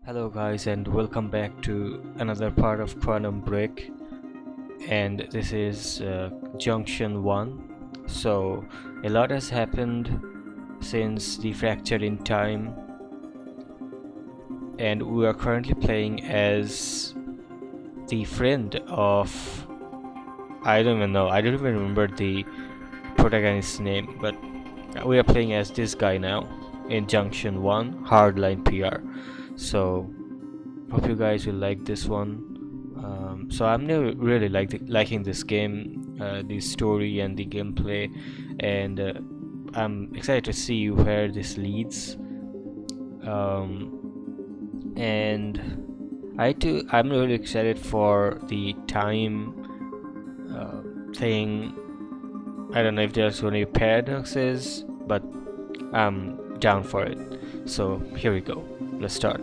Hello guys and welcome back to another part of Quantum Break, and this is Junction 1. So a lot has happened since the Fracture in Time, and we are currently playing as the friend of, I don't even know, I don't even remember the protagonist's name, but we are playing as this guy now in Junction 1 Hardline PR. So hope you guys will like this one. So I'm really liking this game, the story and the gameplay, and I'm excited to see where this leads. And I'm really excited for the time thing. I don't know if there's going to be paradoxes, but I'm down for it. So here we go. Let's start.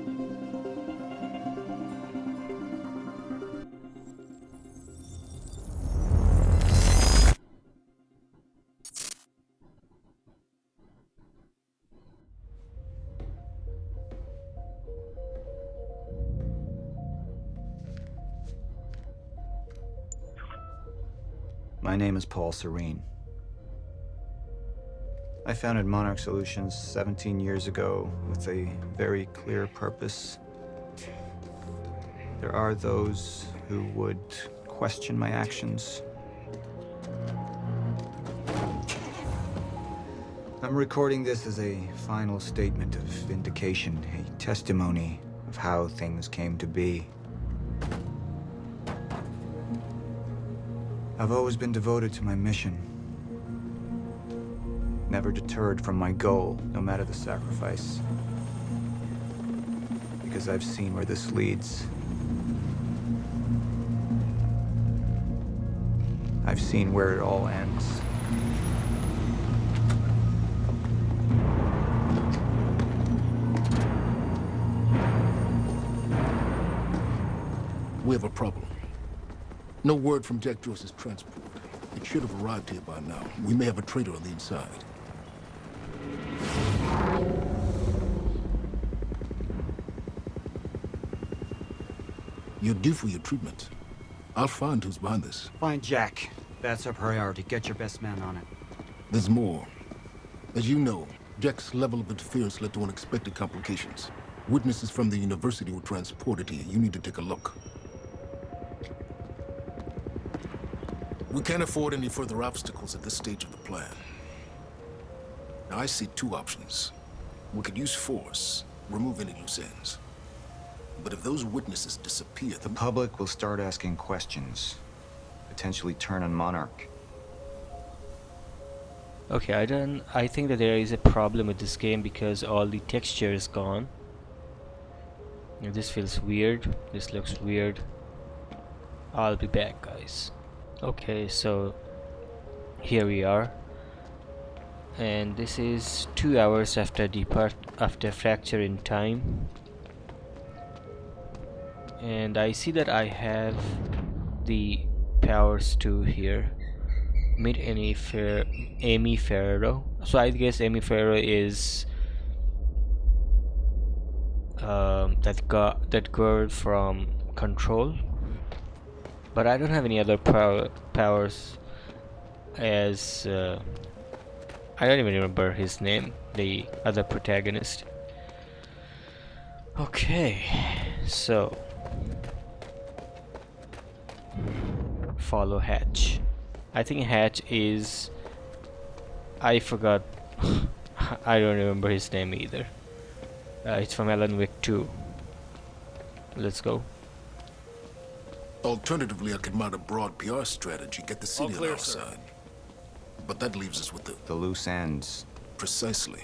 My name is Paul Serene. I founded Monarch Solutions 17 years ago with a very clear purpose. There are those who would question my actions. I'm recording this as a final statement of vindication, a testimony of how things came to be. I've always been devoted to my mission. Never deterred from my goal, no matter the sacrifice. Because I've seen where this leads. I've seen where it all ends. We have a problem. No word from Jack Joyce's transport. It should have arrived here by now. We may have a traitor on the inside. You're due for your treatment. I'll find who's behind this. Find Jack. That's our priority. Get your best man on it. There's more. As you know, Jack's level of interference led to unexpected complications. Witnesses from the university were transported here. You need to take a look. We can't afford any further obstacles at this stage of the plan. Now, I see two options. We could use force, remove any loose ends. But if those witnesses disappear, The public will start asking questions, potentially turn on Monarch. Okay, I think that there is a problem with this game because all the texture is gone. This feels weird. This looks weird. I'll be back, guys. Okay, so here we are, and this is 2 hours after after Fracture in Time, and I see that I have the powers to here meet Amy Ferrero. So I guess Amy Ferrero is that girl from Control, but I don't have any other powers as I don't even remember his name, the other protagonist. Okay, so follow Hatch. I think Hatch is, I forgot. I don't remember his name either. It's from Alan Wake 2. Let's go. alternatively, I could mount a broad PR strategy, get the city on our side. But that leaves us with The loose ends. precisely.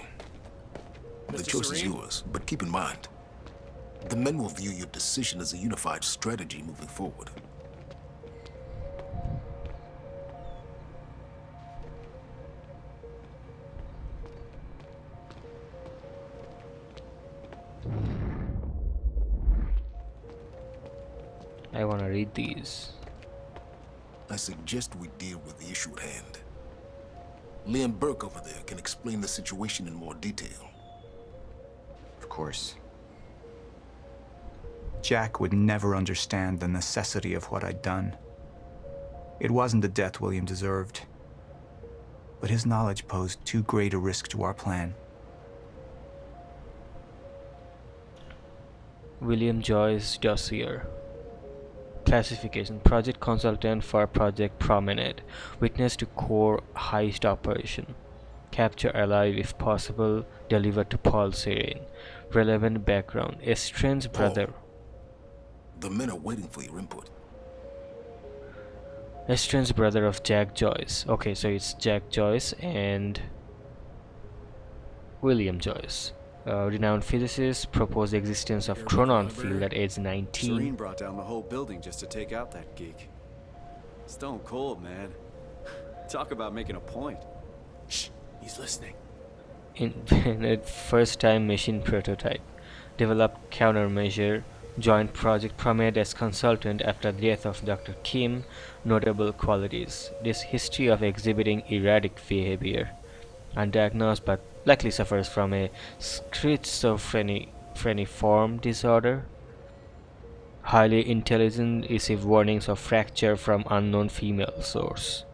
The Mr. choice is Serene? yours, but keep in mind, the men will view your decision as a unified strategy moving forward. I wanna read these. I suggest we deal with the issue at hand. Liam Burke over there can explain the situation in more detail. Of course. Jack would never understand the necessity of what I'd done. It wasn't the death William deserved, but his knowledge posed too great a risk to our plan. William Joyce dossier. Classification: Project Consultant for Project Promenade. Witness to core heist operation. Capture alive if possible. Deliver to Paul Serene. Relevant background: Estrange's brother. The men are waiting for your input. Estrange's brother of Jack Joyce. Okay, so it's Jack Joyce and William Joyce. Renowned physicist, proposed the existence of Chronon field at age 19. Serene brought down the whole building just to take out that geek. Stone cold, man. Talk about making a point. Shh, he's listening. In a first-time machine prototype. Developed countermeasure. Joined Project Promenade as consultant after the death of Dr. Kim. Notable qualities: this history of exhibiting erratic behavior. Undiagnosed but likely suffers from a schizophreniform disorder. Highly intelligent, received warnings of fracture from unknown female source.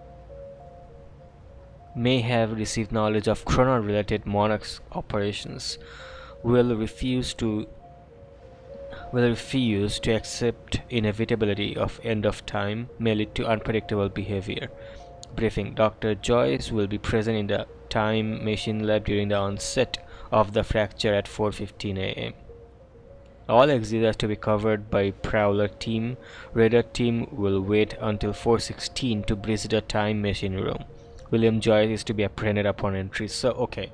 May have received knowledge of Chronon-related Monarch's operations. Will refuse to accept inevitability of end of time. May lead to unpredictable behavior. Briefing: Dr. Joyce will be present in the time machine lab during the onset of the fracture at 4:15 a.m. All exits are to be covered by Prowler team. Radar team will wait until 4:16 to breach the time machine room. William Joyce is to be apprehended upon entry. So okay,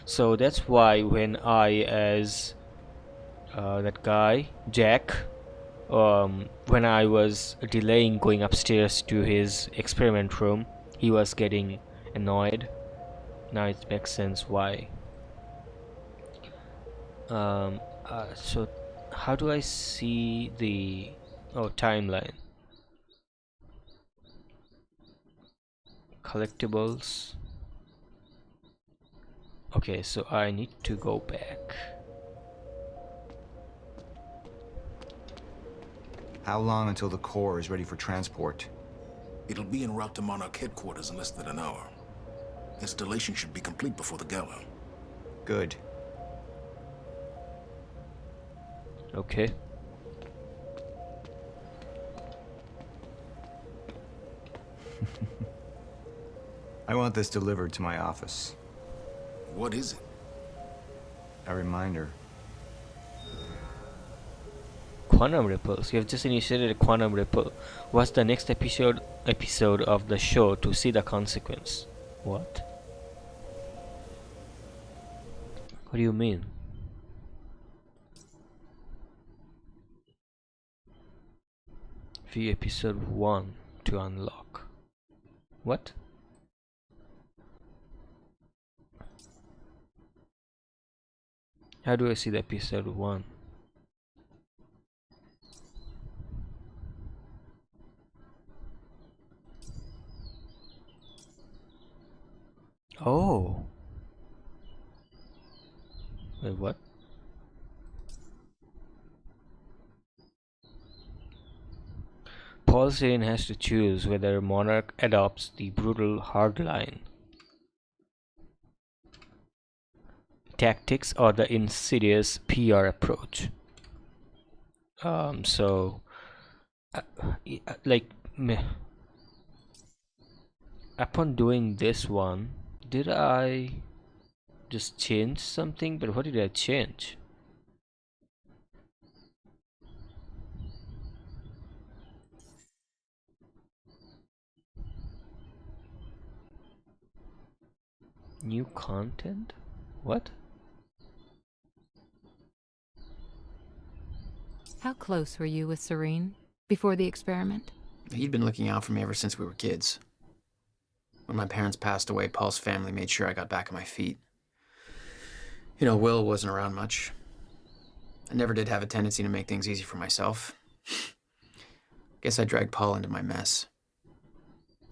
so that's why when I, as that guy Jack, when I was delaying going upstairs to his experiment room, he was getting annoyed. Now it makes sense why. So how do I see the timeline? Collectibles. Okay, so I need to go back. How long until the core is ready for transport? It'll be en route to Monarch headquarters in less than an hour. Installation should be complete before the gala. Good. Okay. I want this delivered to my office. What is it? A reminder. Quantum ripples. You have just initiated a quantum ripple. Watch the next episode of the show to see the consequence. What? What do you mean? View episode 1 to unlock. What? How do I see the episode 1? Oh. Wait, what? Paul Serene has to choose whether Monarch adopts the brutal hardline tactics or the insidious PR approach. Upon doing this one, did I just change something? But what did I change? New content? What? How close were you with Serene before the experiment? He'd been looking out for me ever since we were kids. When my parents passed away, Paul's family made sure I got back on my feet. You know, Will wasn't around much. I never did have a tendency to make things easy for myself. Guess I dragged Paul into my mess.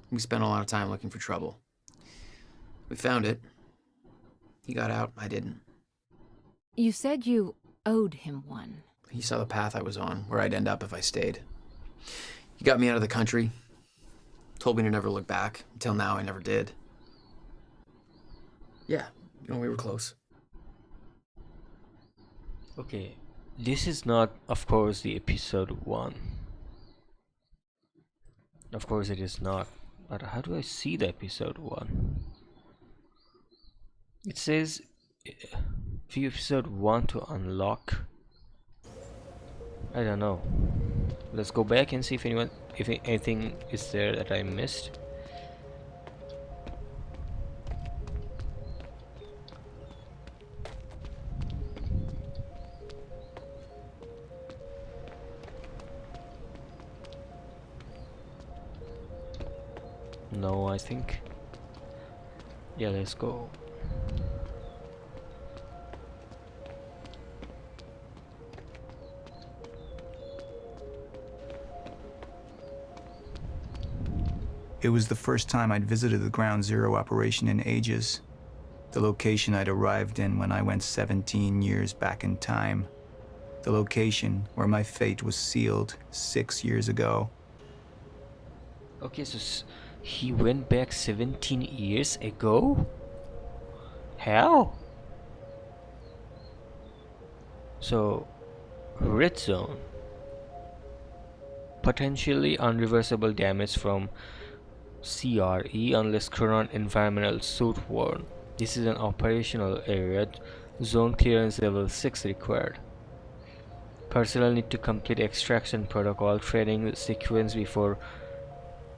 We spent a lot of time looking for trouble. We found it. He got out, I didn't. You said you owed him one. He saw the path I was on, where I'd end up if I stayed. He got me out of the country, told me to never look back. Until now, I never did. Yeah, we were close. Okay, this is not, of course, the episode 1. Of course it is not. But how do I see the episode 1? It says view episode 1 to unlock. I don't know. Let's go back and see if anything is there that I missed. No, I think. Yeah, let's go. It was the first time I'd visited the Ground Zero operation in ages. The location I'd arrived in when I went 17 years back in time. The location where my fate was sealed 6 years ago. Okay, so he went back 17 years ago? How? So, red zone. Potentially unreversible damage from CRE unless Chronon environmental suit worn. This is an operational area. Zone clearance level 6 required. Personnel need to complete extraction protocol training sequence before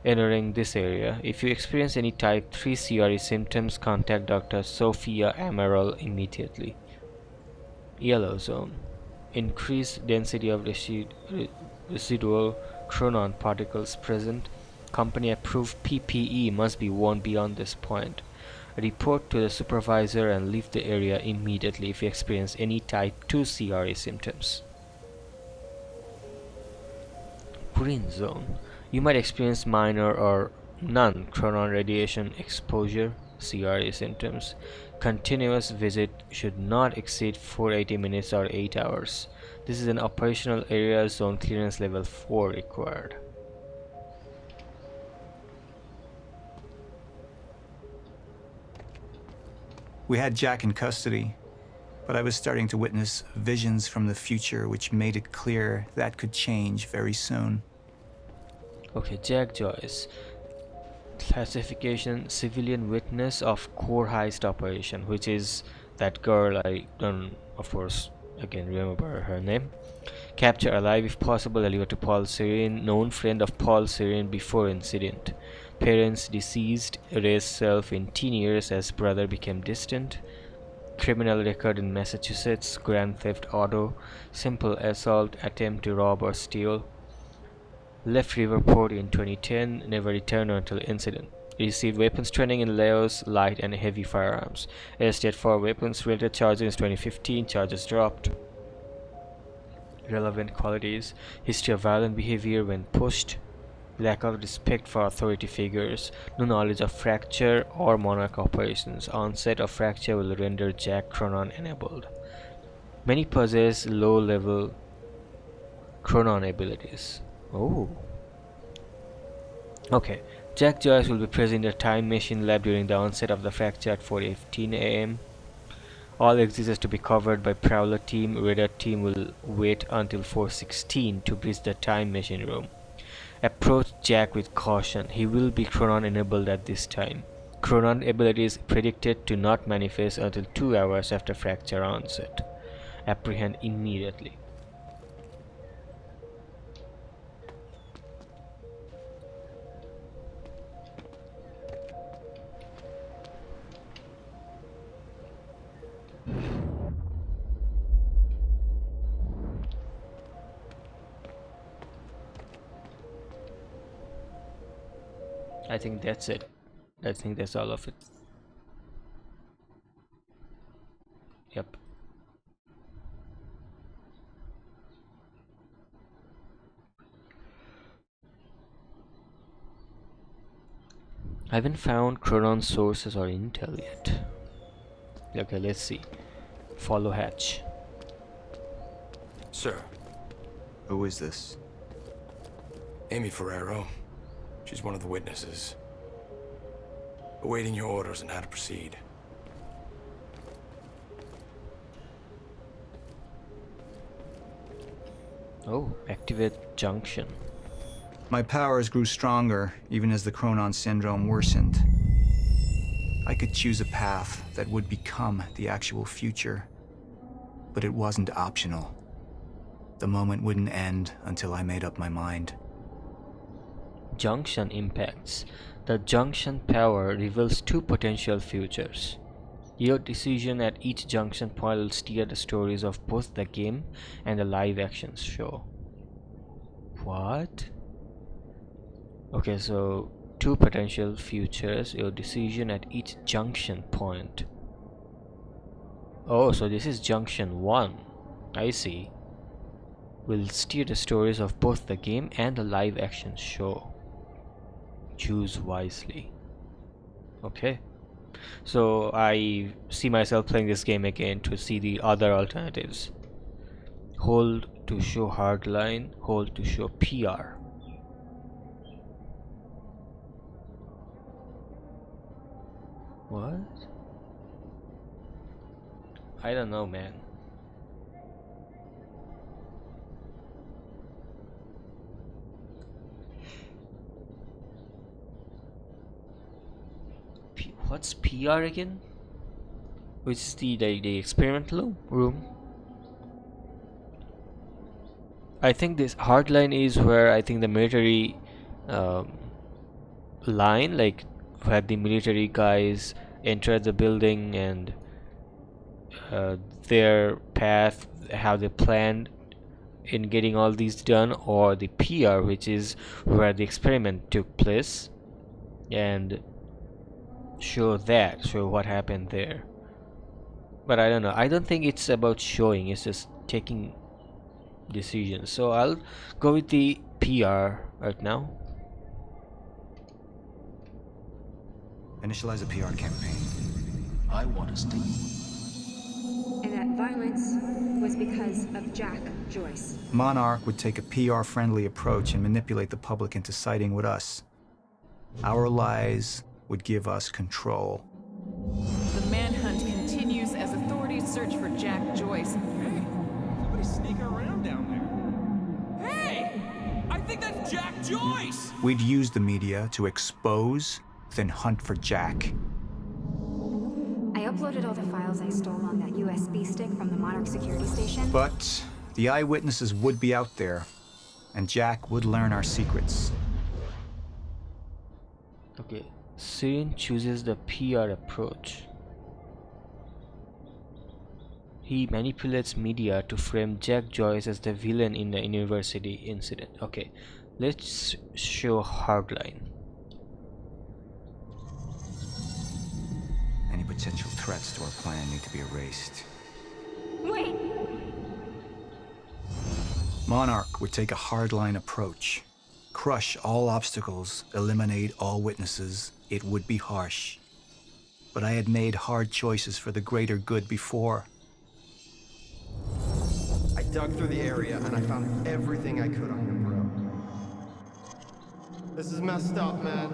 entering this area. If you experience any type 3 CRE symptoms, contact Dr. Sophia Amaral immediately. Yellow zone. Increased density of residual chronon particles present. Company approved PPE must be worn beyond this point. Report to the supervisor and leave the area immediately if you experience any type 2 CRE symptoms. Green zone. You might experience minor or none chronon radiation exposure, CRE symptoms. Continuous visit should not exceed 480 minutes or 8 hours. This is an operational area. Zone clearance level 4 required. We had Jack in custody, but I was starting to witness visions from the future which made it clear that could change very soon. Okay, Jack Joyce. Classification: civilian witness of core heist operation, which is that girl. I don't, of course, again remember her name. Capture alive if possible, deliver to Paul Serene, known friend of Paul Serene before incident. Parents deceased, raised self in teen years as brother became distant. Criminal record in Massachusetts, grand theft auto, simple assault, attempt to rob or steal. Left Riverport in 2010, never returned until incident. Received weapons training in Laos, light and heavy firearms. Arrested for weapons related charges in 2015, charges dropped. Relevant qualities: history of violent behavior when pushed, lack of respect for authority figures, no knowledge of fracture or monarch operations. Onset of fracture will render Jack Chronon enabled. Many possess low-level Chronon abilities. Oh. Okay. Jack Joyce will be present in the time machine lab during the onset of the fracture at 4:15 AM. All exits to be covered by Prowler team. Radar team will wait until 4:16 to breach the time machine room. Approach Jack with caution. He will be Chronon enabled at this time. Chronon ability is predicted to not manifest until 2 hours after fracture onset. Apprehend immediately. I think that's it. I think that's all of it. Yep. I haven't found Chronon sources or intel yet. Okay, let's see. Follow hatch. Sir, Who is this? Amy Ferrero. She's one of the witnesses. Awaiting your orders on how to proceed. Oh, activate junction. My powers grew stronger even as the Chronon syndrome worsened. I could choose a path that would become the actual future, but it wasn't optional. The moment wouldn't end until I made up my mind. Junction impacts. The junction power reveals two potential futures. Your decision at each junction point will steer the stories of both the game and the live action show. What? Okay, so two potential futures, your decision at each junction point. Oh, so this is junction 1. I see. Will steer the stories of both the game and the live action show. Choose wisely. Okay. So I see myself playing this game again to see the other alternatives. Hold to show hardline, hold to show PR. What? I don't know, man. What's PR again? Which is the experimental room? I think this hardline is where I think the military line, like where the military guys enter the building and their path, how they planned in getting all these done, or the PR, which is where the experiment took place, and show what happened there. But I don't know, I don't think it's about showing, it's just taking decisions. So I'll go with the PR right now. Initialize a PR campaign. I want to stay. And that violence was because of Jack Joyce. Monarch would take a PR-friendly approach and manipulate the public into siding with us. Our lies would give us control. The manhunt continues as authorities search for Jack Joyce. Hey, somebody's sneaking around down there. Hey, I think that's Jack Joyce! We'd use the media to expose, then hunt for Jack. I uploaded all the files I stole on that USB stick from the Monarch security station. But the eyewitnesses would be out there, and Jack would learn our secrets. Okay, Syrian chooses the PR approach. He manipulates media to frame Jack Joyce as the villain in the university incident. Okay, let's show hardline. Any potential threats to our plan need to be erased. Wait! Monarch would take a hardline approach. Crush all obstacles, eliminate all witnesses. It would be harsh. But I had made hard choices for the greater good before. I dug through the area and I found everything I could on your bro. This is messed up, man.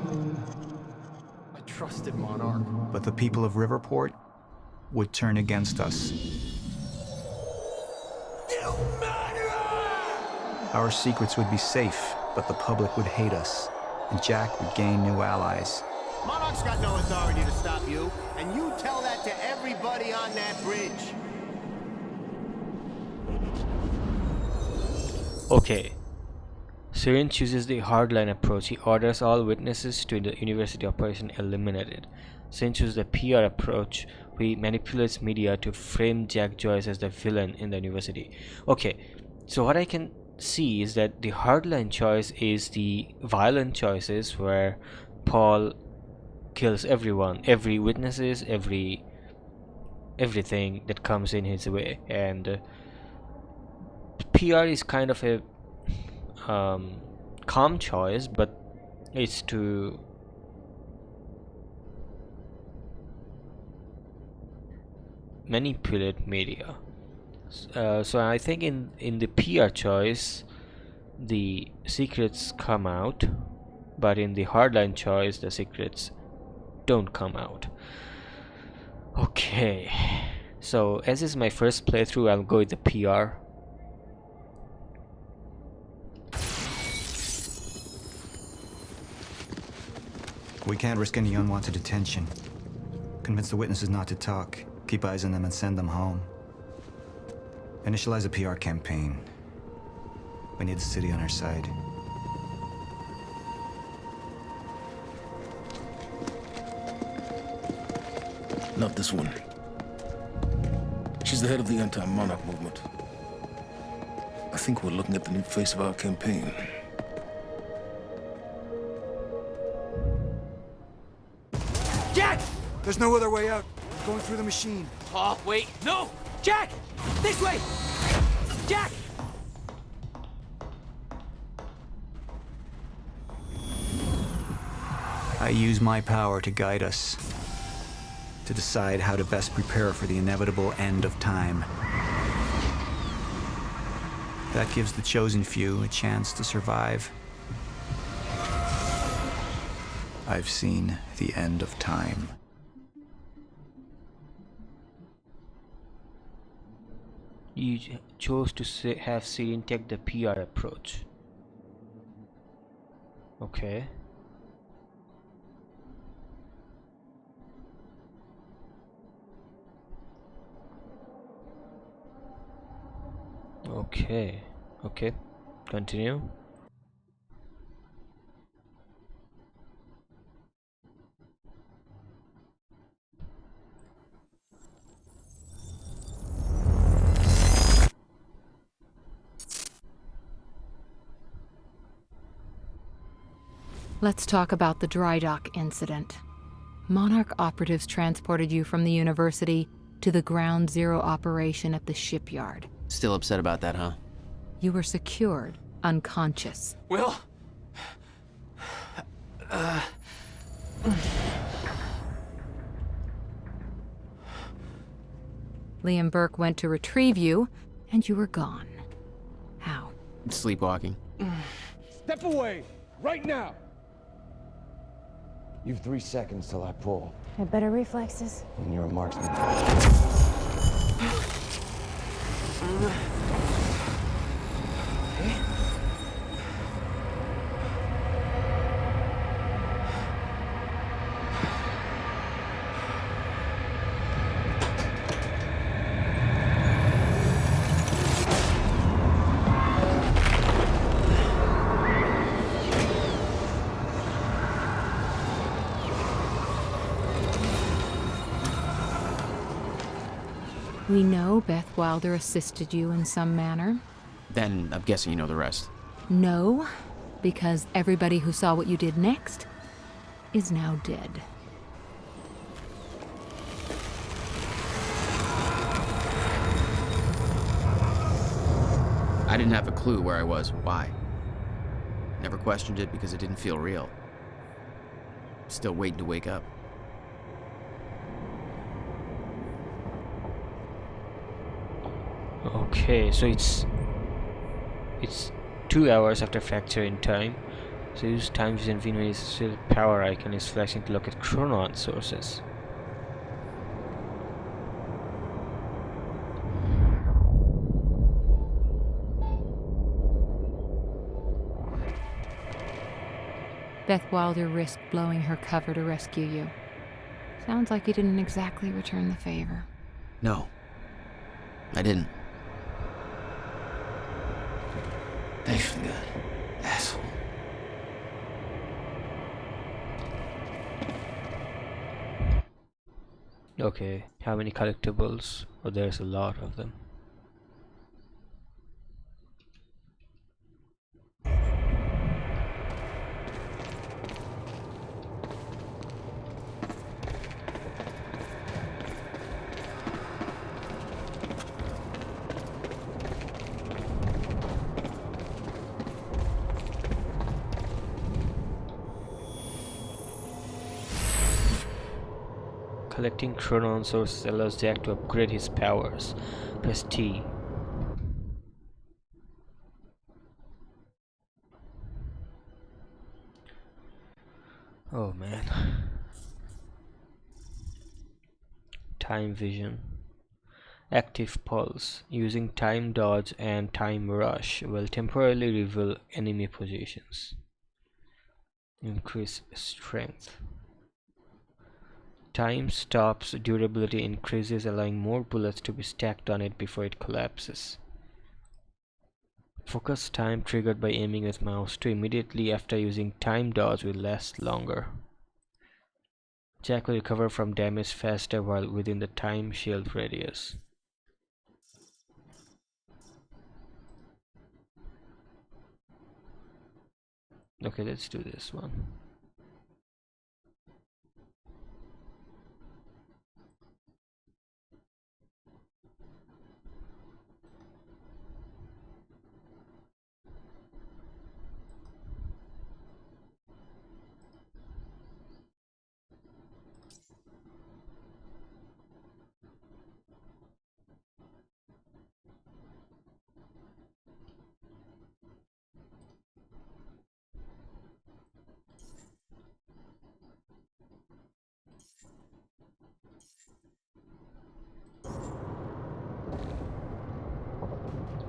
I trusted Monarch. But the people of Riverport would turn against us. Our secrets would be safe, but the public would hate us, and Jack would gain new allies. Monarch's got no authority to stop you, and you tell that to everybody on that bridge. Okay. Syrian chooses the hardline approach. He orders all witnesses to the university operation eliminated. Syrian chooses the PR approach. He manipulates media to frame Jack Joyce as the villain in the university. Okay, so what I can see is that the hardline choice is the violent choices where Paul kills everyone, every witnesses, everything that comes in his way, and PR is kind of a calm choice, but it's to manipulate media. So I think in the PR choice, the secrets come out, but in the hardline choice the secrets don't come out. Okay, so as is my first playthrough, I'll go with the PR. We can't risk any unwanted attention. Convince the witnesses not to talk. Keep eyes on them and send them home. Initialize a PR campaign. We need the city on our side. Not this one. She's the head of the anti-monarch movement. I think we're looking at the new face of our campaign. Jack! There's no other way out. Going through the machine. Oh, wait. No! Jack! This way! Jack! I use my power to guide us. To decide how to best prepare for the inevitable end of time. That gives the chosen few a chance to survive. I've seen the end of time. You chose to have Sirin take the PR approach. Okay. Okay, continue. Let's talk about the dry dock incident. Monarch operatives transported you from the university to the Ground Zero operation at the shipyard. Still upset about that, huh? You were secured, unconscious. Will? Liam Burke went to retrieve you, and you were gone. How? Sleepwalking. Step away! Right now! You've 3 seconds till I pull. Have better reflexes. And you're a marksman. We know Beth Wilder assisted you in some manner. Then I'm guessing you know the rest. No, because everybody who saw what you did next is now dead. I didn't have a clue where I was, why. Never questioned it because it didn't feel real. Still waiting to wake up. Okay, so it's 2 hours after fracture in time. So use time and Vinway's power icon is flashing to look at chronon sources. Beth Wilder risked blowing her cover to rescue you. Sounds like you didn't exactly return the favor. No, I didn't. Thanks for that, asshole. Okay, how many collectibles? Oh, there's a lot of them. Collecting chronon sources allows Jack to upgrade his powers. Press T. Oh man. Time vision. Active pulse. Using time dodge and time rush will temporarily reveal enemy positions. Increase strength. Time stops, durability increases, allowing more bullets to be stacked on it before it collapses. Focus time triggered by aiming with mouse to immediately after using time dodge will last longer. Jack will recover from damage faster while within the time shield radius. Okay, let's do this one.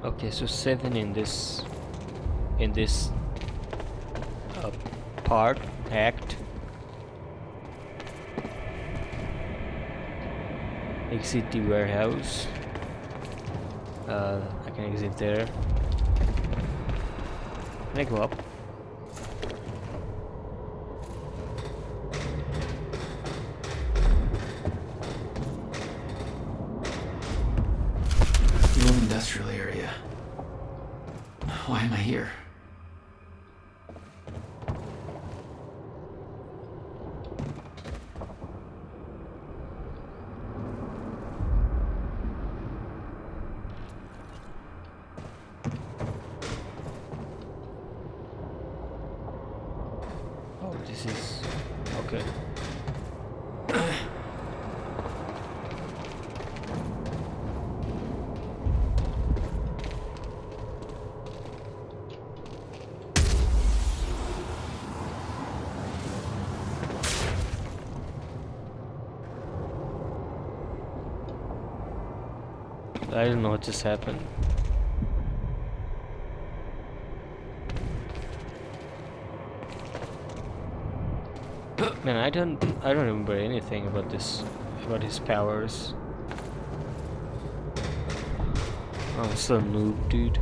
Okay, so 7 in this part act. Exit the warehouse. I can exit there. Can I go up? New industrial area. Why am I here? Oh, this is okay. I don't know what just happened. Man, I don't remember anything about this, about his powers. I'm so noob, dude.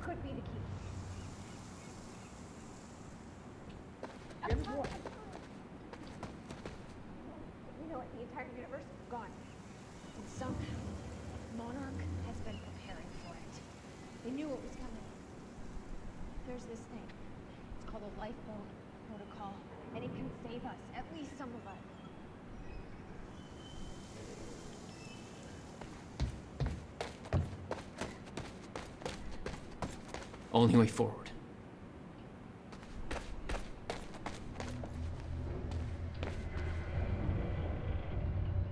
Could be the key. You know what? The entire universe is gone. And somehow, Monarch has been preparing for it. They knew it was coming. There's this thing. It's called a lifeboat protocol, and it can save us, at least some of us. Only way forward.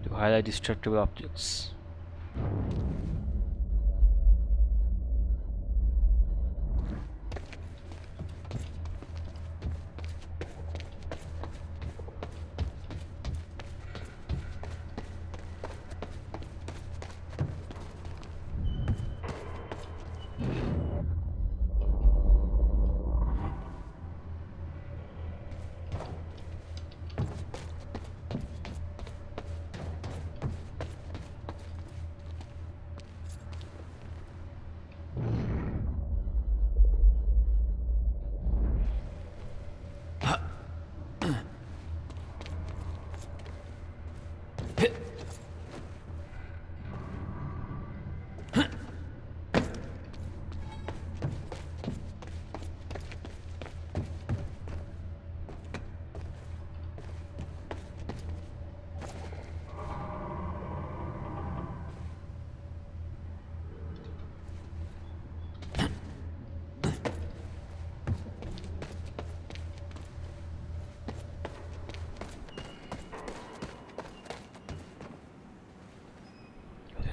To highlight destructible objects.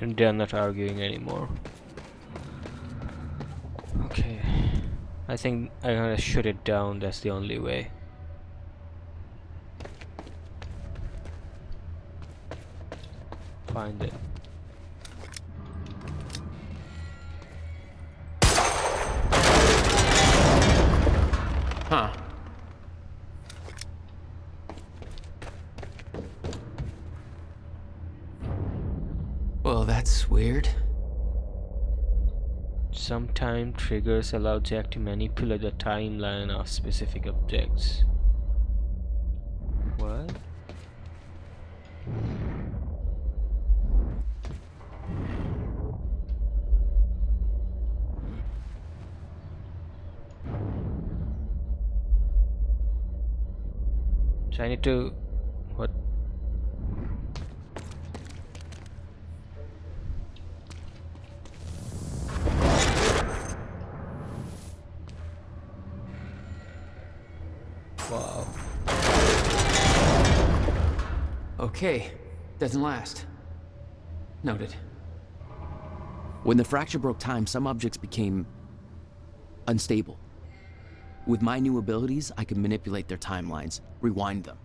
And they're not arguing anymore. Okay. I think I'm gonna shut it down, that's the only way. Find it. Huh. Well, that's weird. Sometimes triggers allow Jack to manipulate the timeline of specific objects. What? So I need to... what? Wow. Okay, doesn't last. Noted. When the fracture broke time, some objects became unstable. With my new abilities, I can manipulate their timelines, rewind them.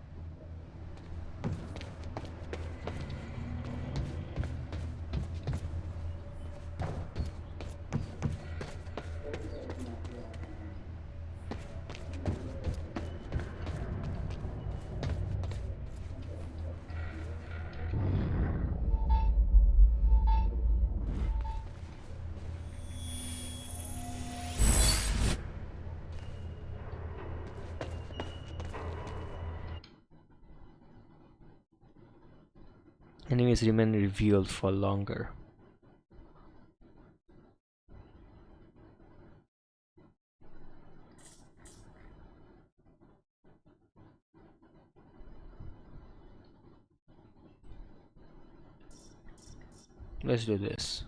Enemies remain revealed for longer. Let's do this.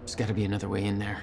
There's gotta be another way in there.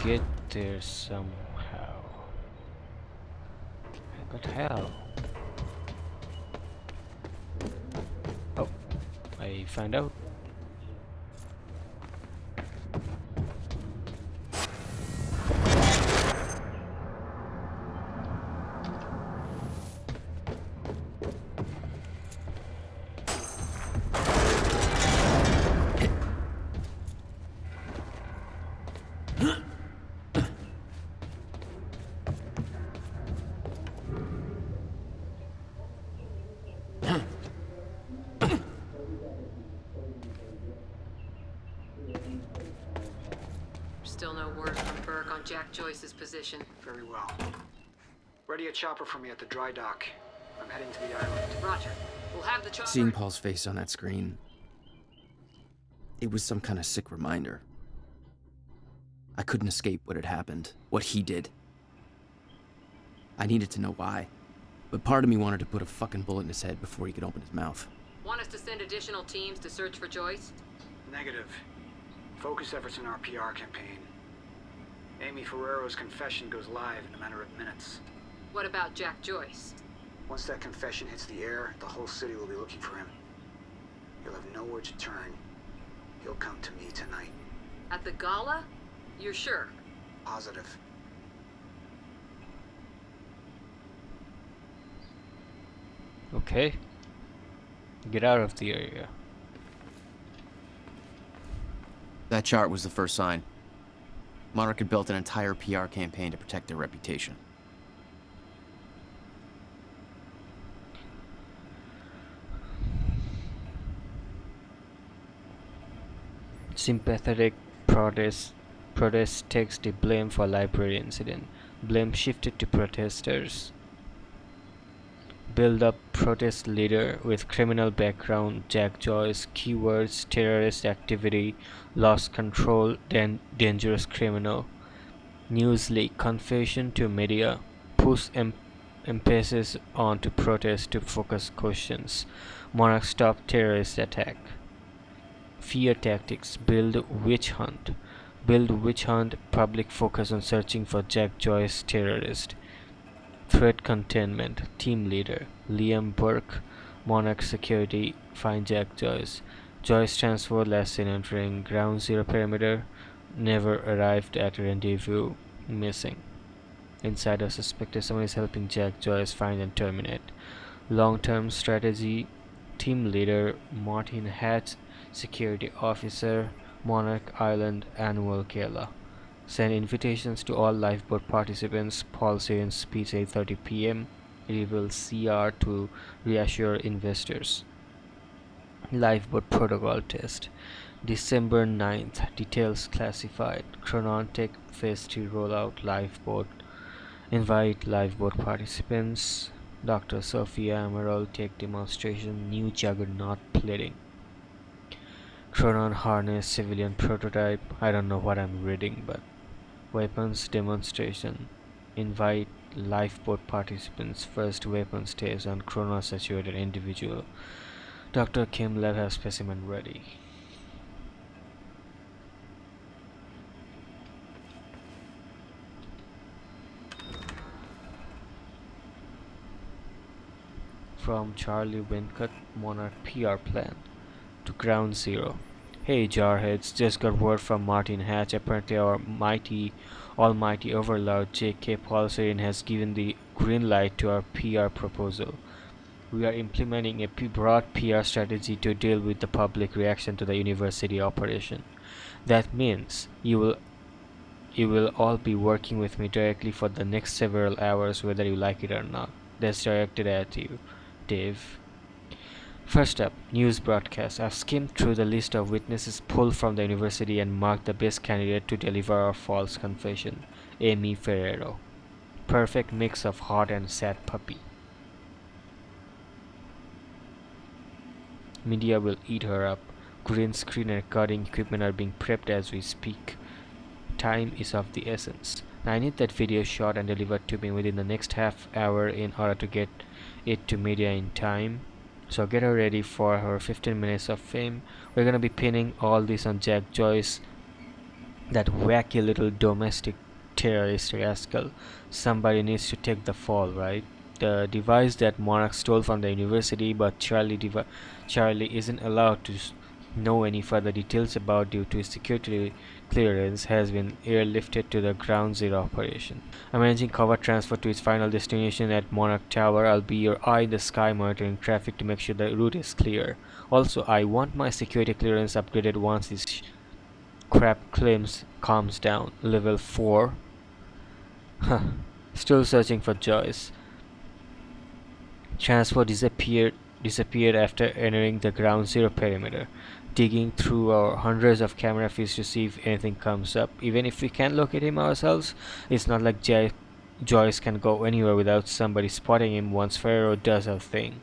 Get there somehow. But how? Oh, I found out. Still no word from Burke on Jack Joyce's position. Very well. Ready a chopper for me at the dry dock. I'm heading to the island. Roger. We'll have the chopper. Seeing Paul's face on that screen, it was some kind of sick reminder. I couldn't escape what had happened, what he did. I needed to know why, but part of me wanted to put a fucking bullet in his head before he could open his mouth. Want us to send additional teams to search for Joyce? Negative. Focus efforts in our PR campaign. Amy Ferrero's confession goes live in a matter of minutes. What about Jack Joyce? Once that confession hits the air, the whole city will be looking for him. He'll have nowhere to turn. He'll come to me tonight. At the gala? You're sure? Positive. Okay. Get out of the area. That chart was the first sign. Monarch had built an entire PR campaign to protect their reputation. Sympathetic protest takes the blame for library incident. Blame shifted to protesters. Build up protest leader with criminal background Jack Joyce. Keywords: terrorist activity, lost control, dangerous criminal. News leak: confession to media. Push emphasis on to protest to focus questions. Monarch stop terrorist attack. Fear tactics: build witch hunt. Public focus on searching for Jack Joyce terrorist. Threat containment, team leader Liam Burke. Monarch security, find Jack Joyce. Joyce transfer last seen entering ground zero perimeter, never arrived at rendezvous, missing. Insider suspected someone is helping Jack Joyce find and terminate. Long-term strategy, team leader Martin Hatch, security officer, Monarch Island annual gala. Send invitations to all lifeboat participants. Paul Syrian speech 8:30 p.m. Reveal CR to reassure investors. Lifeboat protocol test. December 9th. Details classified. Chronontech Phase 3 rollout lifeboat. Invite lifeboat participants. Dr. Sophia Emerald tech demonstration. New Juggernaut plating. Chronon harness civilian prototype. I don't know what I'm reading, but weapons demonstration. Invite lifeboat participants. First weapons test on chrono saturated individual. Dr. Kim let her specimen ready. From Charlie Wincott, Monarch PR plan. To ground zero. Hey jarheads, just got word from Martin Hatch. Apparently our almighty overlord J.K. Paulson has given the green light to our PR proposal. We are implementing a broad PR strategy to deal with the public reaction to the university operation. That means you will all be working with me directly for the next several hours, whether you like it or not. That's directed at you, Dave. First up, news broadcast. I've skimmed through the list of witnesses pulled from the university and marked the best candidate to deliver our false confession, Amy Ferrero. Perfect mix of hot and sad puppy. Media will eat her up. Green screen and recording equipment are being prepped as we speak. Time is of the essence. I need that video shot and delivered to me within the next half hour in order to get it to media in time. So get her ready for her 15 minutes of fame. We're gonna be pinning all this on Jack Joyce, that wacky little domestic terrorist rascal. Somebody needs to take the fall, right? The device that Monarch stole from the university, but Charlie isn't allowed to know any further details about due to his security clearance, has been airlifted to the ground zero operation. I'm arranging cover transfer to its final destination at Monarch Tower. I'll be your eye in the sky monitoring traffic to make sure the route is clear. Also, I want my security clearance upgraded once this crap calms down. Level 4. Huh. Still searching for Joyce. Transport disappeared after entering the ground zero perimeter. Digging through our hundreds of camera feeds to see if anything comes up. Even if we can't locate him ourselves, it's not like Joyce can go anywhere without somebody spotting him once Ferrero does her thing.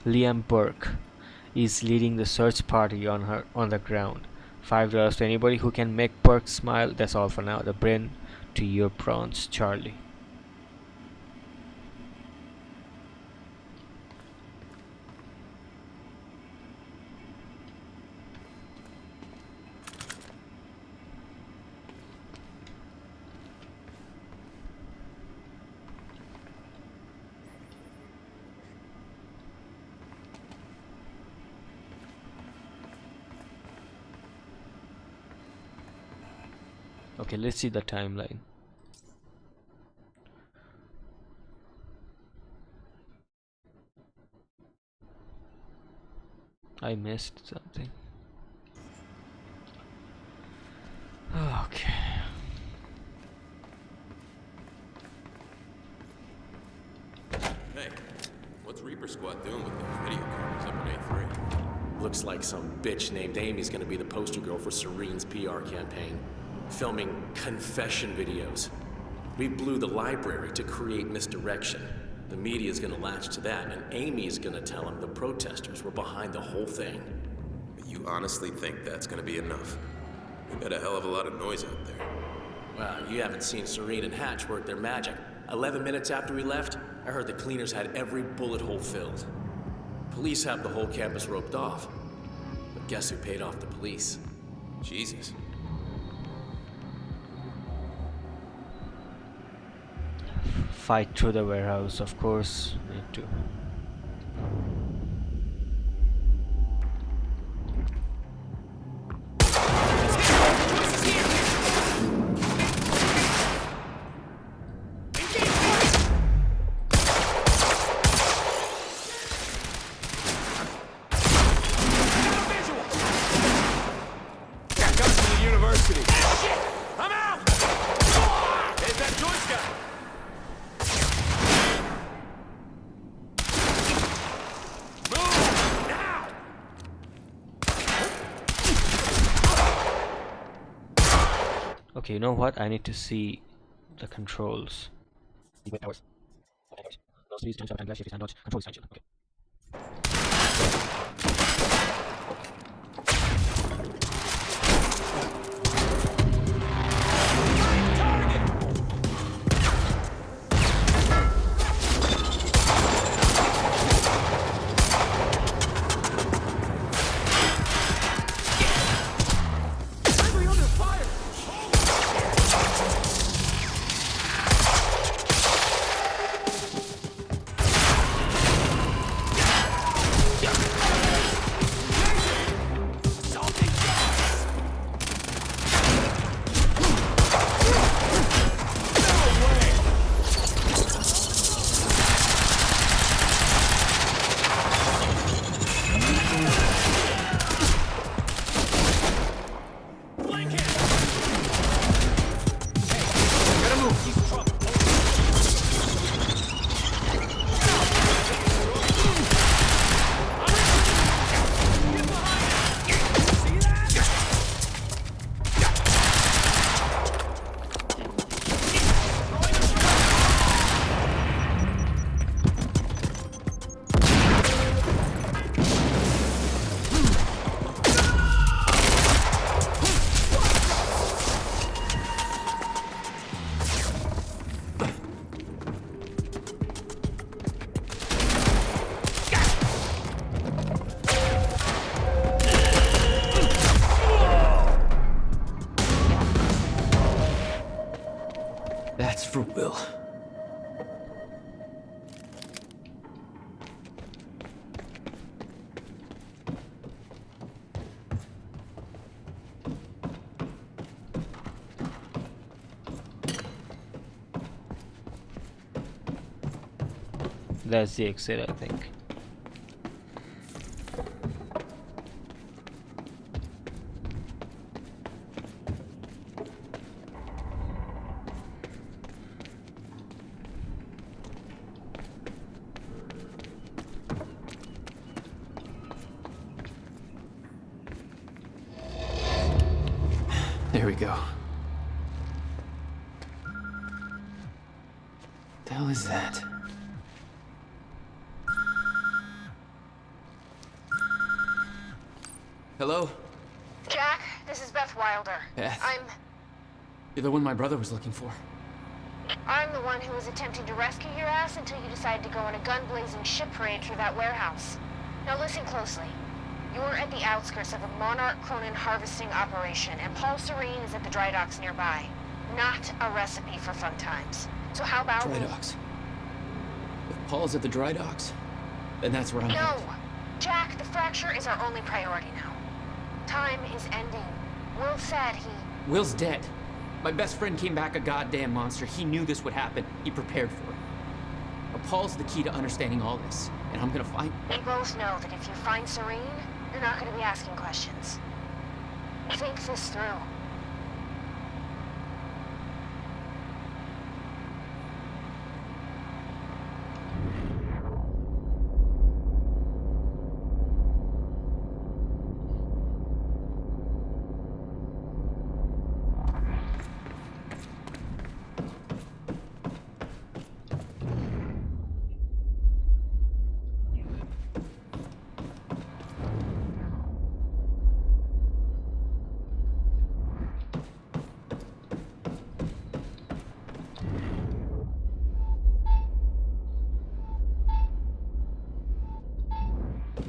Liam Burke is leading the search party on the ground. $5 to anybody who can make Perk smile. That's all for now. The brain to your prawns, Charlie. Okay, let's see the timeline. I missed something. Okay. Hey, what's Reaper Squad doing with those video cameras up in A3? Looks like some bitch named Amy's gonna be the poster girl for Serene's PR campaign. Filming confession videos. We blew the library to create misdirection. The media's gonna latch to that, and Amy's gonna tell them the protesters were behind the whole thing. You honestly think that's gonna be enough? We got a hell of a lot of noise out there. Well, you haven't seen Serene and Hatch work their magic. 11 minutes after we left, I heard the cleaners had every bullet hole filled. Police have the whole campus roped off. But guess who paid off the police? Jesus. Fight through the warehouse, of course. Need to. Okay, you know what? I need to see the controls. That's for Will. That's the exit, I think. There we go. The hell is that? Hello? Jack, this Wilder. Beth. I'm You're the one my brother was looking for. the one who was attempting to rescue your ass until you decided to go on a gun-blazing ship parade through that warehouse. Now listen closely. You're at the outskirts of a Monarch Cronin harvesting operation, and Paul Serene is at the dry docks nearby. Not a recipe for fun times. So how about Dry docks. If Paul's at the dry docks, then that's where I'm No! headed. Jack, the fracture is our only priority now. Time is ending. Will said he... Will's dead. My best friend came back a goddamn monster. He knew this would happen. He prepared for it. Now, Paul's the key to understanding all this, and I'm gonna find... We both know that if you find Serene, you're not going to be asking questions. Think this through.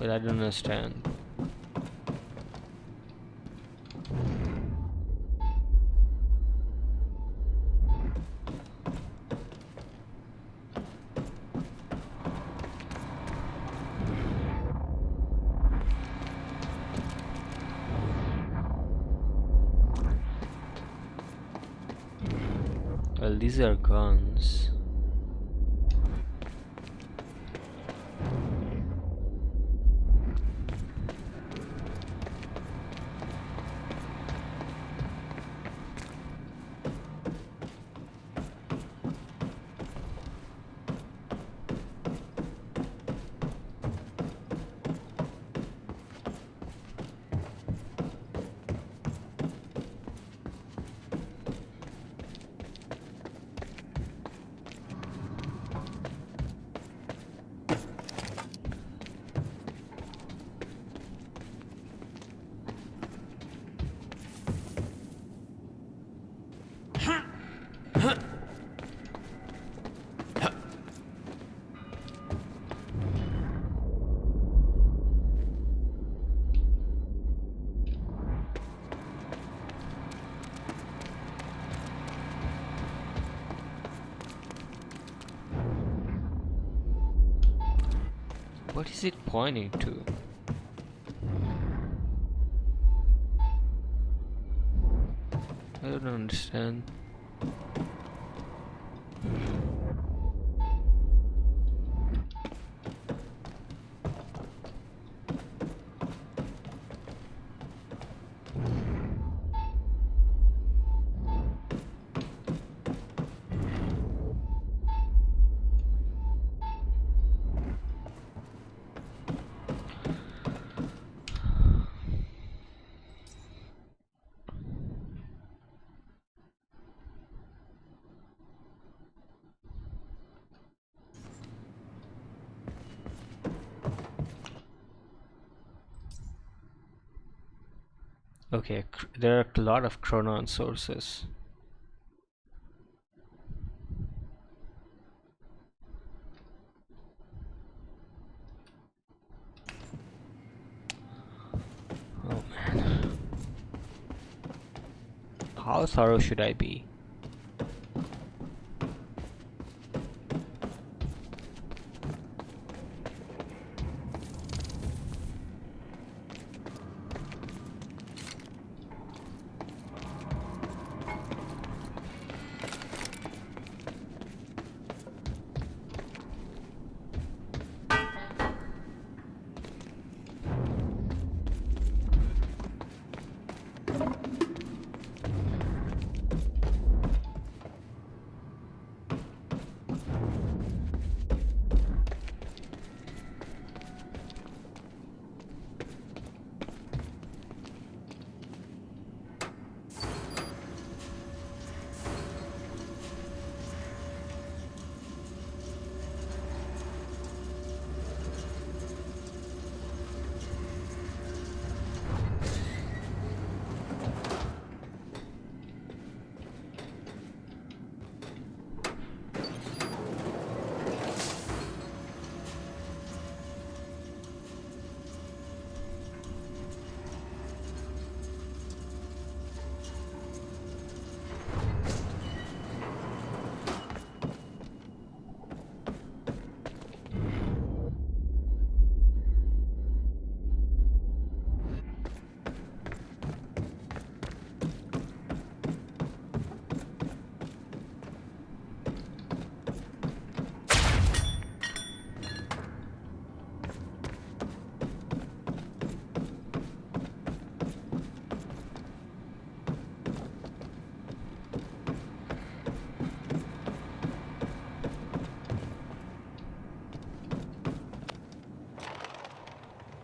But I don't understand. Well, these are guns. What is it pointing to? I don't understand. Okay, there are a lot of Chronon sources. Oh man. How thorough should I be?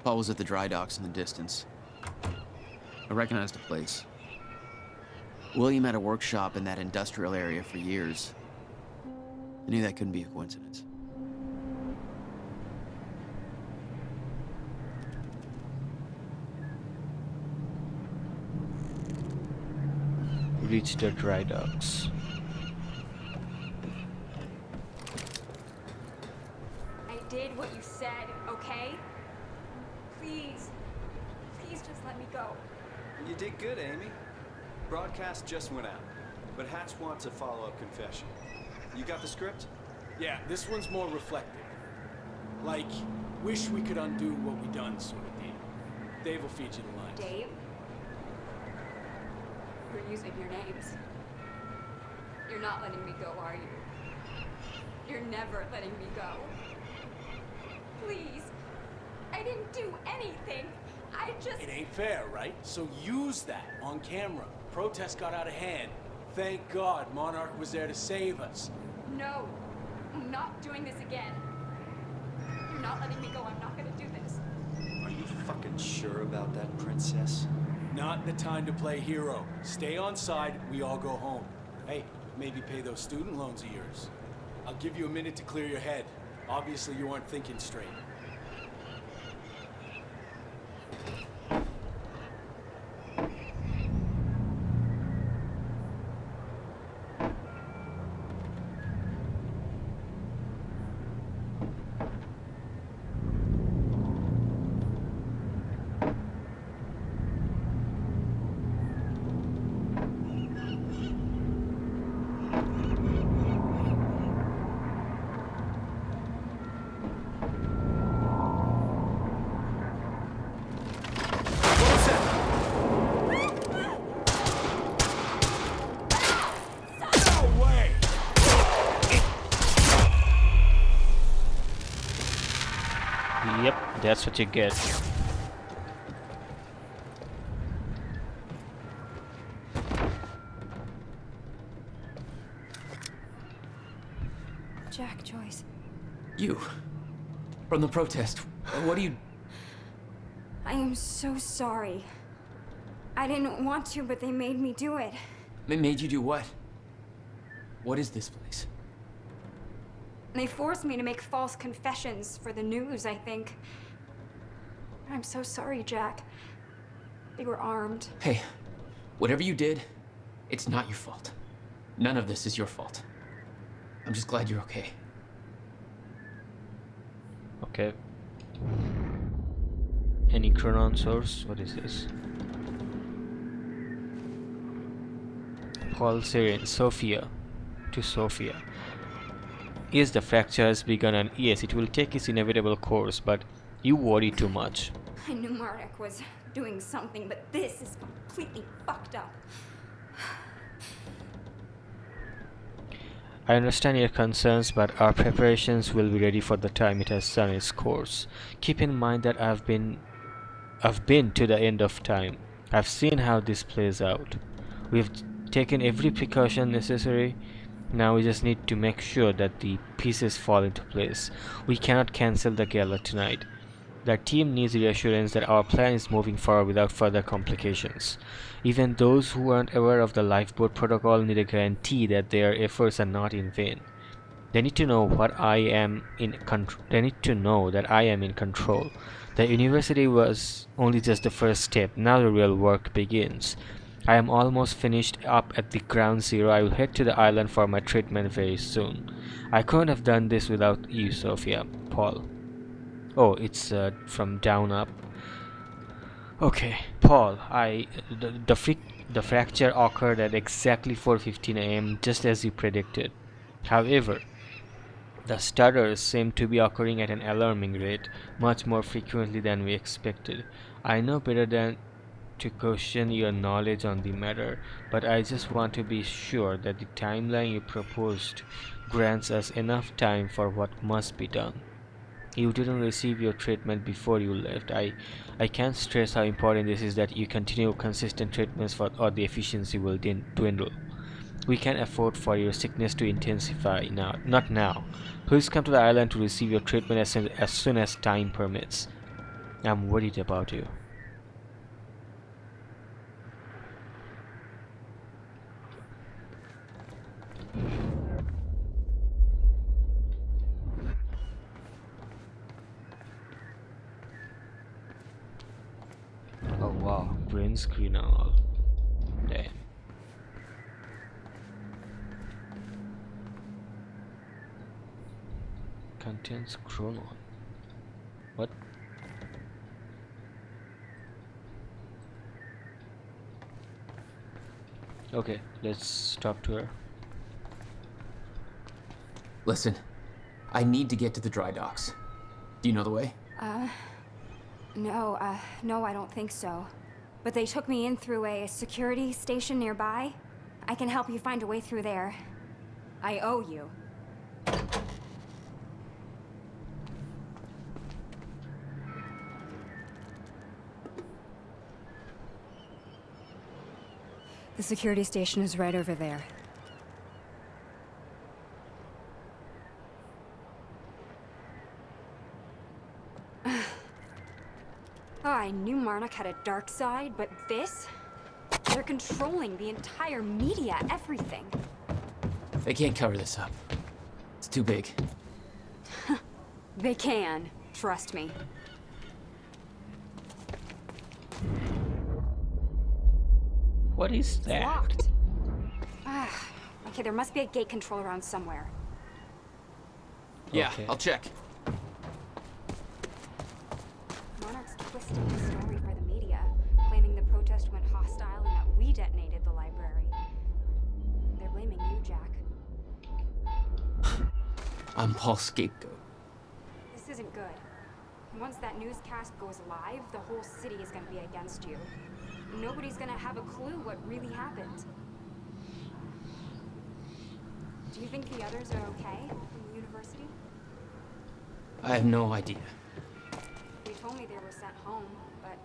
Paul was at the dry docks in the distance. I recognized the place. William had a workshop in that industrial area for years. I knew that couldn't be a coincidence. Reach the dry docks. I did what you said, okay? Please. Please just let me go. You did good, Amy. Broadcast just went out, but Hatch wants a follow-up confession. You got the script? Yeah, this one's more reflective. Like, wish we could undo what we done sort of deal. Dave will feed you the lines. Dave? You're using your names. You're not letting me go, are you? You're never letting me go. Please. I didn't do anything. I just... It ain't fair, right? So use that on camera. Protest got out of hand. Thank God Monarch was there to save us. No. I'm not doing this again. You're not letting me go. I'm not gonna do this. Are you fucking sure about that, Princess? Not the time to play hero. Stay on side, we all go home. Hey, maybe pay those student loans of yours. I'll give you a minute to clear your head. Obviously you aren't thinking straight. Yep, that's what you get. Jack Joyce. You. From the protest. What do you... I am so sorry. I didn't want to, but they made me do it. They made you do what? What is this place? They forced me to make false confessions for the news, I think. I'm so sorry, Jack. They were armed. Hey, whatever you did, it's not your fault. None of this is your fault. I'm just glad you're okay. Okay. Any Chronon source? What is this? Paul Siren, Sophia. To Sophia. Yes, the fracture has begun, and yes, it will take its inevitable course, but you worry too much. I knew Marek was doing something, but this is completely fucked up. I understand your concerns, but our preparations will be ready for the time it has run its course. Keep in mind that I've been to the end of time. I've seen how this plays out. We've taken every precaution necessary. Now we just need to make sure that the pieces fall into place. We cannot cancel the gala tonight. The team needs reassurance that our plan is moving forward without further complications. Even those who aren't aware of the lifeboat protocol need a guarantee that their efforts are not in vain. They need to know that I am in control. The university was only just the first step. Now the real work begins. I am almost finished up at the ground zero. I will head to the island for my treatment very soon. I couldn't have done this without you, Sophia. Paul. Oh, it's from down up. Okay, Paul. The fracture occurred at exactly 4:15 a.m. just as you predicted. However, the stutters seem to be occurring at an alarming rate, much more frequently than we expected. I know better than to question your knowledge on the matter, but I just want to be sure that the timeline you proposed grants us enough time for what must be done. You didn't receive your treatment before you left. I can't stress how important this is that you continue consistent treatments or the efficiency will dwindle. We can't afford for your sickness to intensify now. Not now. Please come to the island to receive your treatment as soon as time permits. I'm worried about you. Oh wow, green screen and all. Damn. Contains chronon. What? Okay, let's talk to her. Listen, I need to get to the dry docks. Do you know the way? No, I don't think so. But they took me in through a security station nearby. I can help you find a way through there. I owe you. The security station is right over there. Oh, I knew Monarch had a dark side, but this? They're controlling the entire media, everything. They can't cover this up. It's too big. They can, trust me. What is that? Locked. Okay, there must be a gate control around somewhere. Yeah, Okay. I'll check. Monarch's twisting the story for the media, claiming the protest went hostile and that we detonated the library. They're blaming you, Jack. I'm Paul's scapegoat. This isn't good. Once that newscast goes live, the whole city is gonna be against you. Nobody's gonna have a clue what really happened. Do you think the others are okay from the university? I have no idea. They told me they were sent home, but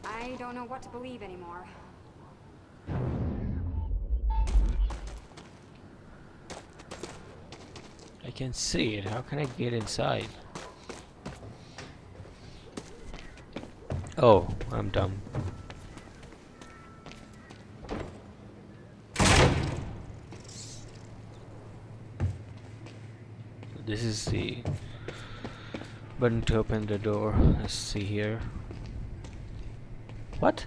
I don't know what to believe anymore. I can see it. How can I get inside? Oh, I'm dumb. This is the button to open the door. Let's see here. What?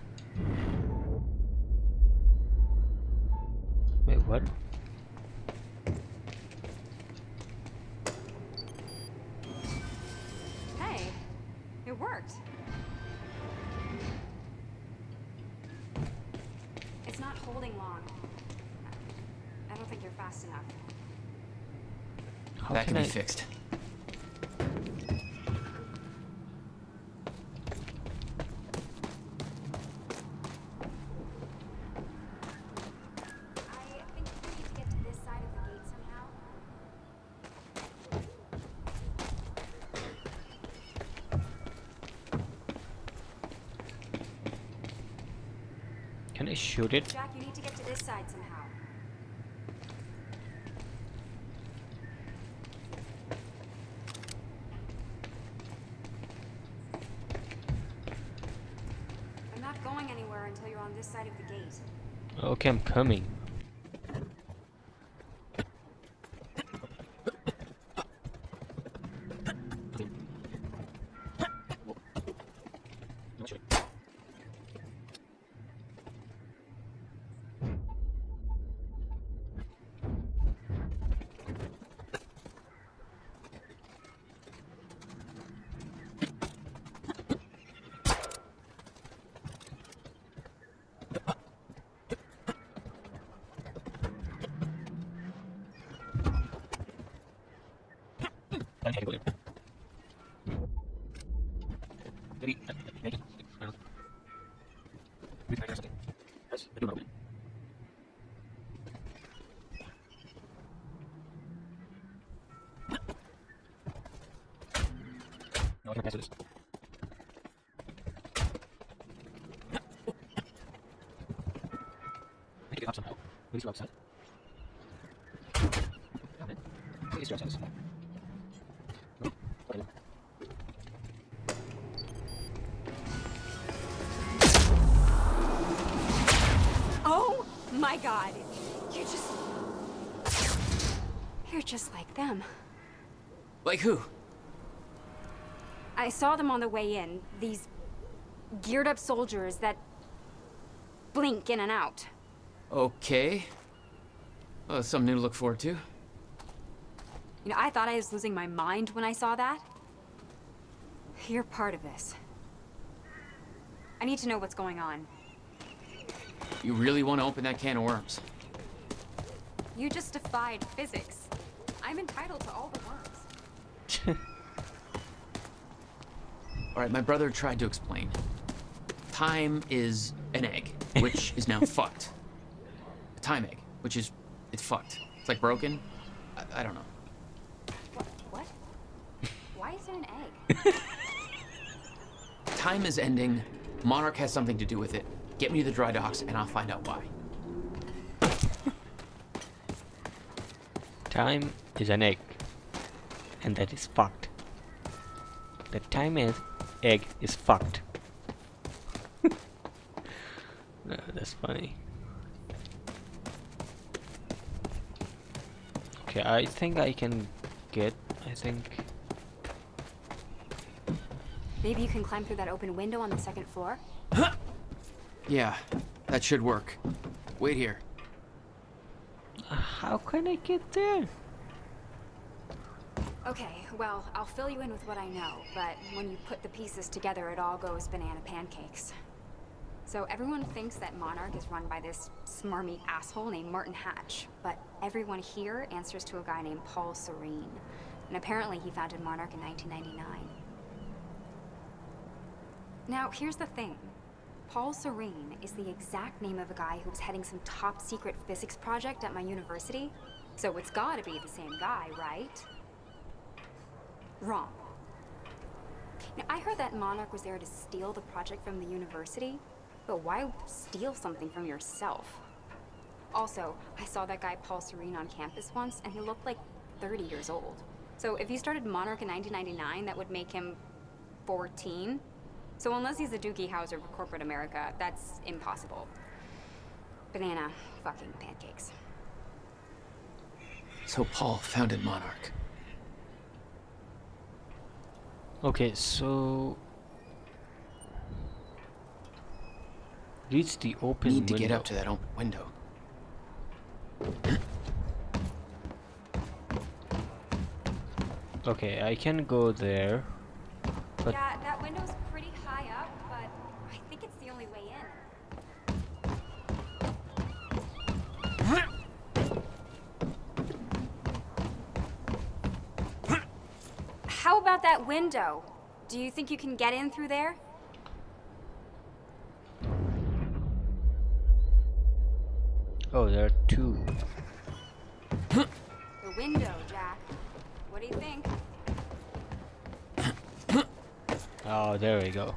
Wait, what? Hey, it worked. It's not holding long. I don't think you're fast enough. How That can be I- fixed. I think we need to get to this side of the gate somehow. Can I shoot it? Jack, you need to get to this side somehow. I'm not going anywhere until you're on this side of the gate. Okay, I'm coming. No, I can pass this. I need to get up somehow. Please go outside. Please go outside. No, whatever. god. You're just like them. Like who? I saw them on the way in. These geared up soldiers that blink in and out. Okay. Well, that's something new to look forward to. You know, I thought I was losing my mind when I saw that. You're part of this. I need to know what's going on. You really want to open that can of worms? You just defied physics. I'm entitled to all the worms. Alright, my brother tried to explain. Time is an egg, which is now fucked. A time egg, which is... it's fucked. It's like broken. I don't know. What? Why is it an egg? Time is ending. Monarch has something to do with it. Get me to the dry docks and I'll find out why. Time is an egg, and that is fucked. The time is egg is fucked. No, that's funny. Okay, I think I can get. I think. Maybe you can climb through that open window on the second floor? Yeah, that should work. Wait here. How can I get there? Okay, well, I'll fill you in with what I know, but when you put the pieces together, it all goes banana pancakes. So everyone thinks that Monarch is run by this smarmy asshole named Martin Hatch, but everyone here answers to a guy named Paul Serene. And apparently he founded Monarch in 1999. Now, here's the thing. Paul Serene is the exact name of a guy who was heading some top secret physics project at my university. So it's gotta be the same guy, right? Wrong. Now, I heard that Monarch was there to steal the project from the university, but why steal something from yourself? Also, I saw that guy Paul Serene on campus once, and he looked like 30 years old. So if he started Monarch in 1999, that would make him 14. So unless he's a Doogie Howser for corporate America, that's impossible. Banana fucking pancakes. So Paul founded Monarch. Okay, so reach the open Need to window. get up to that open window. Okay, I can go there, but Yeah, that window's pretty high up, but I think it's the only way in. How about that window? Do you think you can get in through there? oh, there are two. The window, Jack. What do you think? Oh, there we go.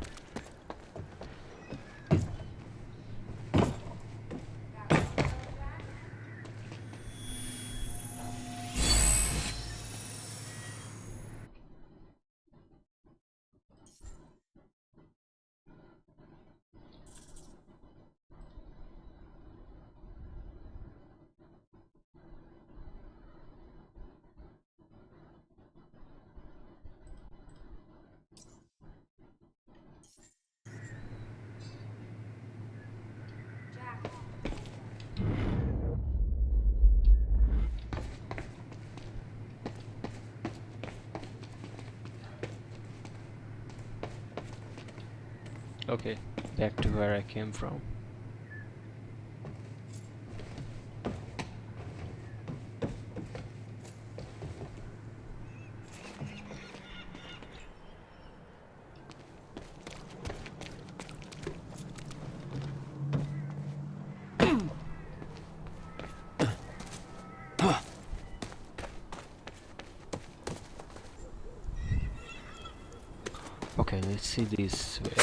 Okay, back to where I came from. Okay, let's see this way.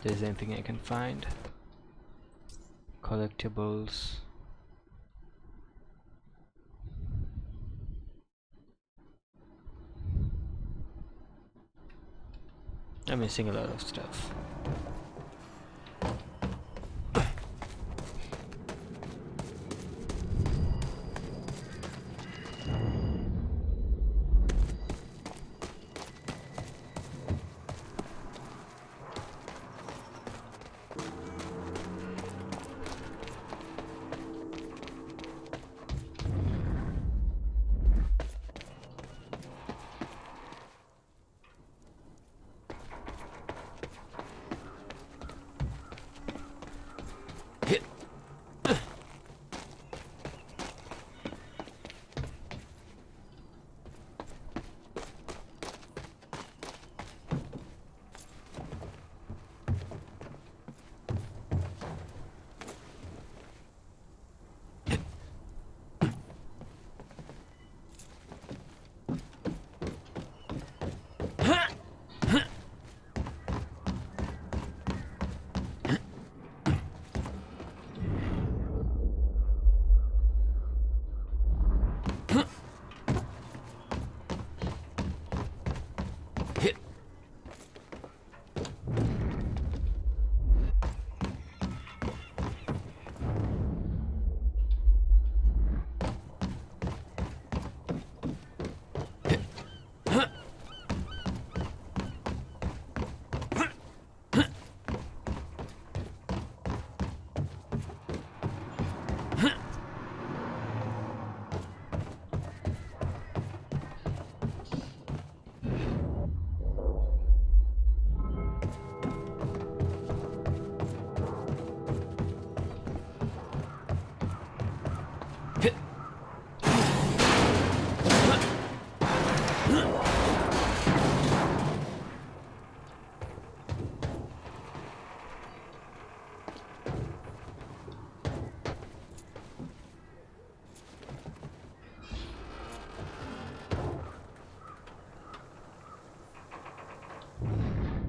There's anything I can find. Collectibles. I'm missing a lot of stuff.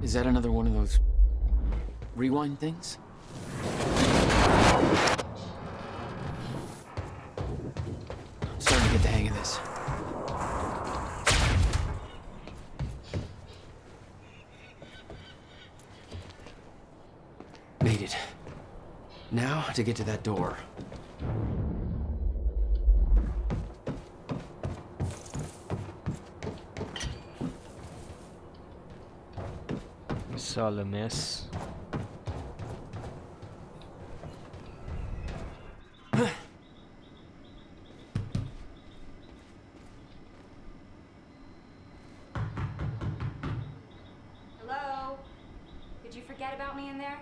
Is that another one of those rewind things? I'm starting to get the hang of this. Made it. Now to get to that door. It's all a mess. Hello? Did you forget about me in there?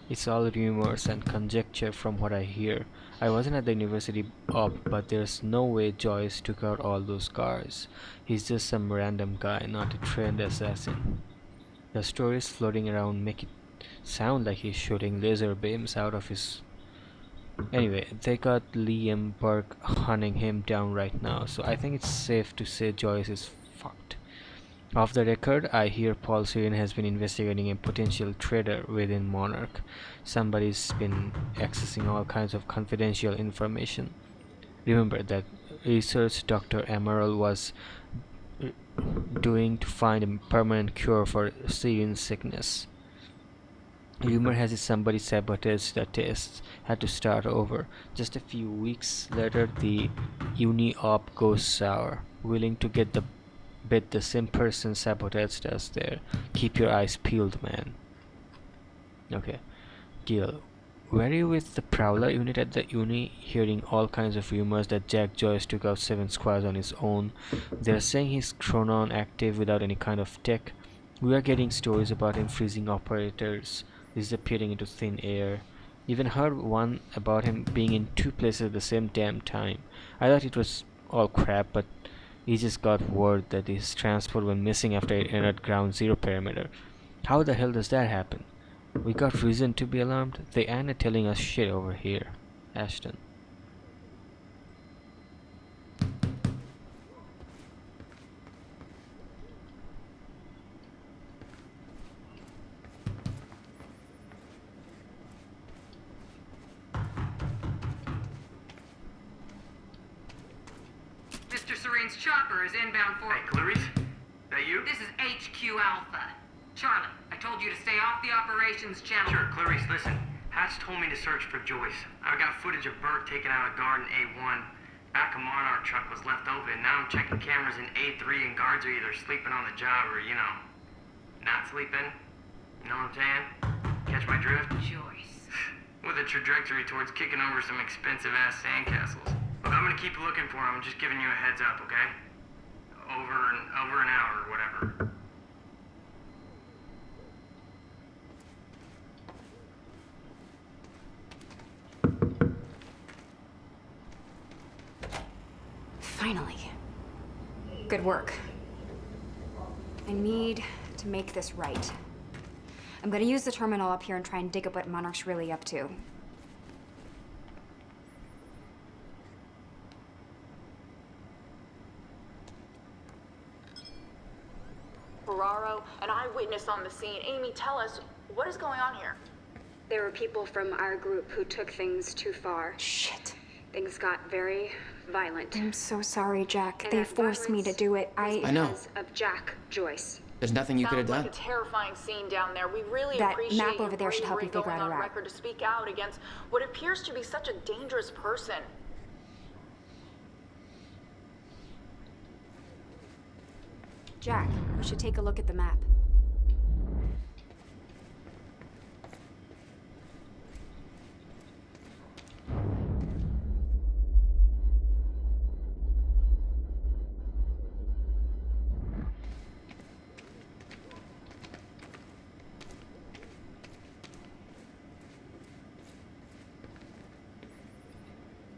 It's all rumors and conjecture from what I hear. I wasn't at the university but there's no way Joyce took out all those cars. He's just some random guy, not a trained assassin. The stories floating around make it sound like he's shooting laser beams out of his... Anyway, they got Liam Burke hunting him down right now, so I think it's safe to say Joyce is fucked. Off the record, I hear Paul Serene has been investigating a potential traitor within Monarch. Somebody's been accessing all kinds of confidential information. Remember that research Dr. Emerald was doing to find a permanent cure for Serene's sickness. Rumor has it somebody sabotaged the tests, had to start over. Just a few weeks later, the Uni-Op goes sour. Willing to get the bet the same person sabotaged us there. Keep your eyes peeled, man. Okay. Gil, were you with the Prowler unit at the uni, hearing all kinds of rumors that Jack Joyce took out 7 squads on his own? They're saying he's Chronon active without any kind of tech. We are getting stories about him freezing operators, disappearing into thin air. Even heard one about him being in 2 places at the same damn time. I thought it was all crap, but he just got word that his transport went missing after it entered Ground Zero perimeter. How the hell does that happen? We got reason to be alarmed. They ain't telling us shit over here. Ashton. Mr. Serene's chopper is inbound for... Hey, Clarice? That you? This is HQ Alpha. Charlie, I told you to stay off the operations channel. Sure, Clarice, listen. Hatch told me to search for Joyce. I got footage of Bert taking out a guard in A1. Back a Monarch truck was left open. Now I'm checking cameras in A3 and guards are either sleeping on the job or, not sleeping. You know what I'm saying? Catch my drift? Joyce. With a trajectory towards kicking over some expensive-ass sandcastles. Look, I'm gonna keep looking for him. I'm just giving you a heads up, okay? Over an hour or whatever. Finally. Good work. I need to make this right. I'm gonna use the terminal up here and try and dig up what Monarch's really up to. Ferraro, an eyewitness on the scene. Amy, tell us, what is going on here? There were people from our group who took things too far. Shit. Things got very violent. I'm so sorry, Jack. And they that forced me to do it. I know. Because of Jack Joyce. There's nothing you could have Sounds done. like a terrifying scene down there. We really That appreciate map over there should help you bravery figure going out a on route. record to speak out against what appears to be such a dangerous person. Jack, we should take a look at the map.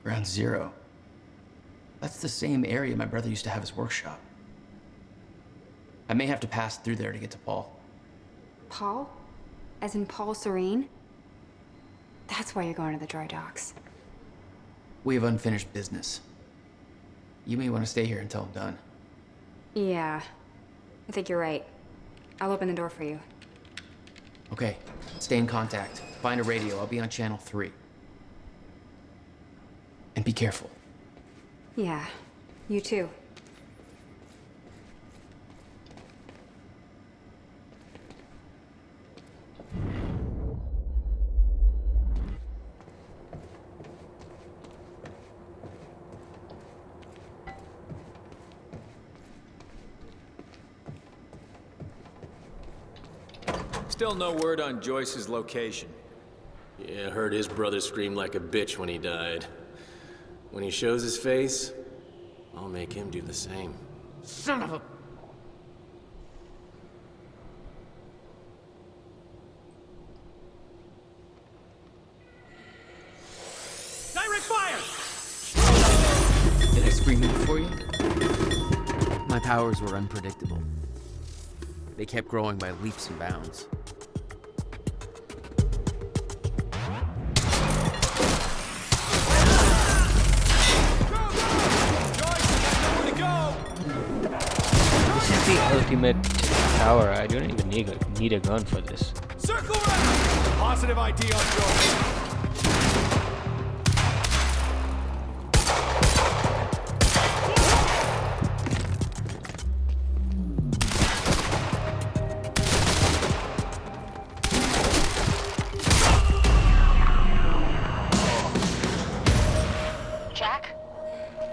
Ground Zero. That's the same area my brother used to have his workshop. I may have to pass through there to get to Paul. Paul? As in Paul Serene? That's why you're going to the dry docks. We have unfinished business. You may want to stay here until I'm done. Yeah. I think you're right. I'll open the door for you. Okay, stay in contact. Find a radio. I'll be on channel 3. And be careful. Yeah. You too. Still no word on Joyce's location. Yeah, I heard his brother scream like a bitch when he died. When he shows his face, I'll make him do the same. Son of a... Direct fire! Did I scream it for you? My powers were unpredictable. They kept growing by leaps and bounds. This is the ultimate tower. I don't even need a gun for this. Circle around! Positive ID on Joyce. Jack?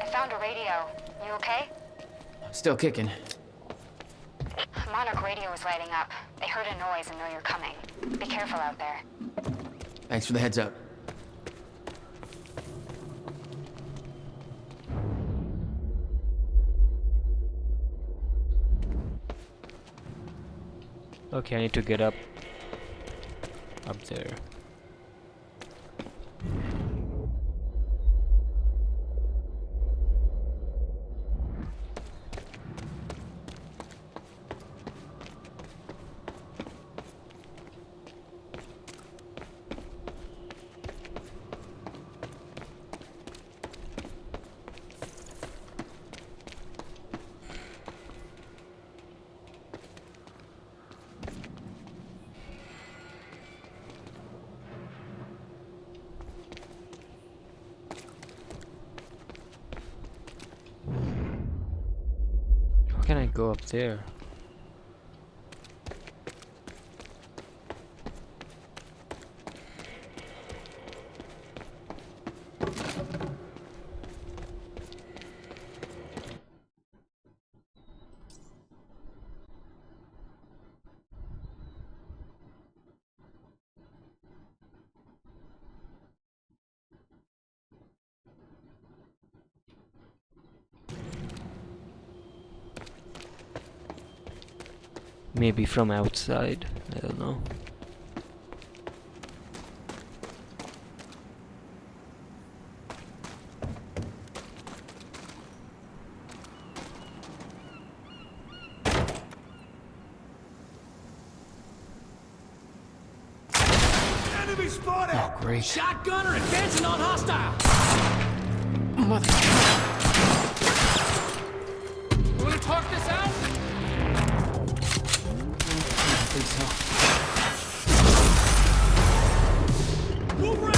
I found a radio. You okay? I'm still kicking. Monarch radio is lighting up. They heard a noise and know you're coming. Be careful out there. Thanks for the heads up. Okay, I need to get up there. How can I go up there? Maybe from outside, I don't know. Enemy spotted! Oh, great. Shotgunner advancing on hostile! Mother... Wanna talk this out? I think so. Move around!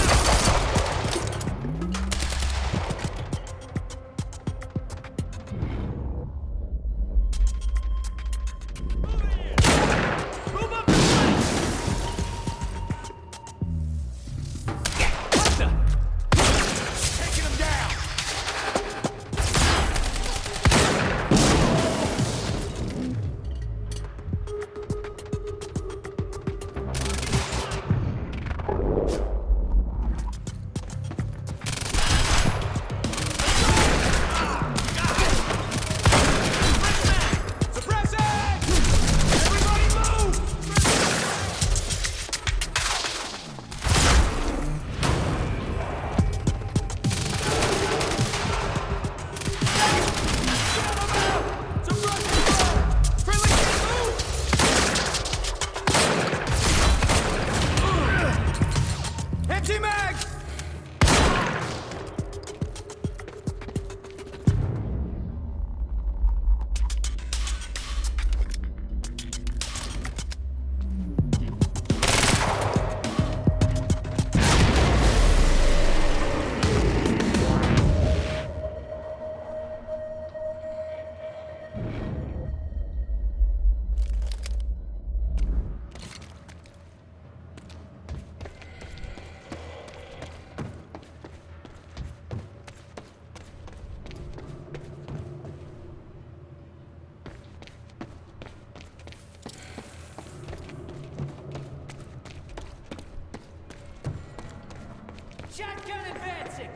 Shotgun advancing!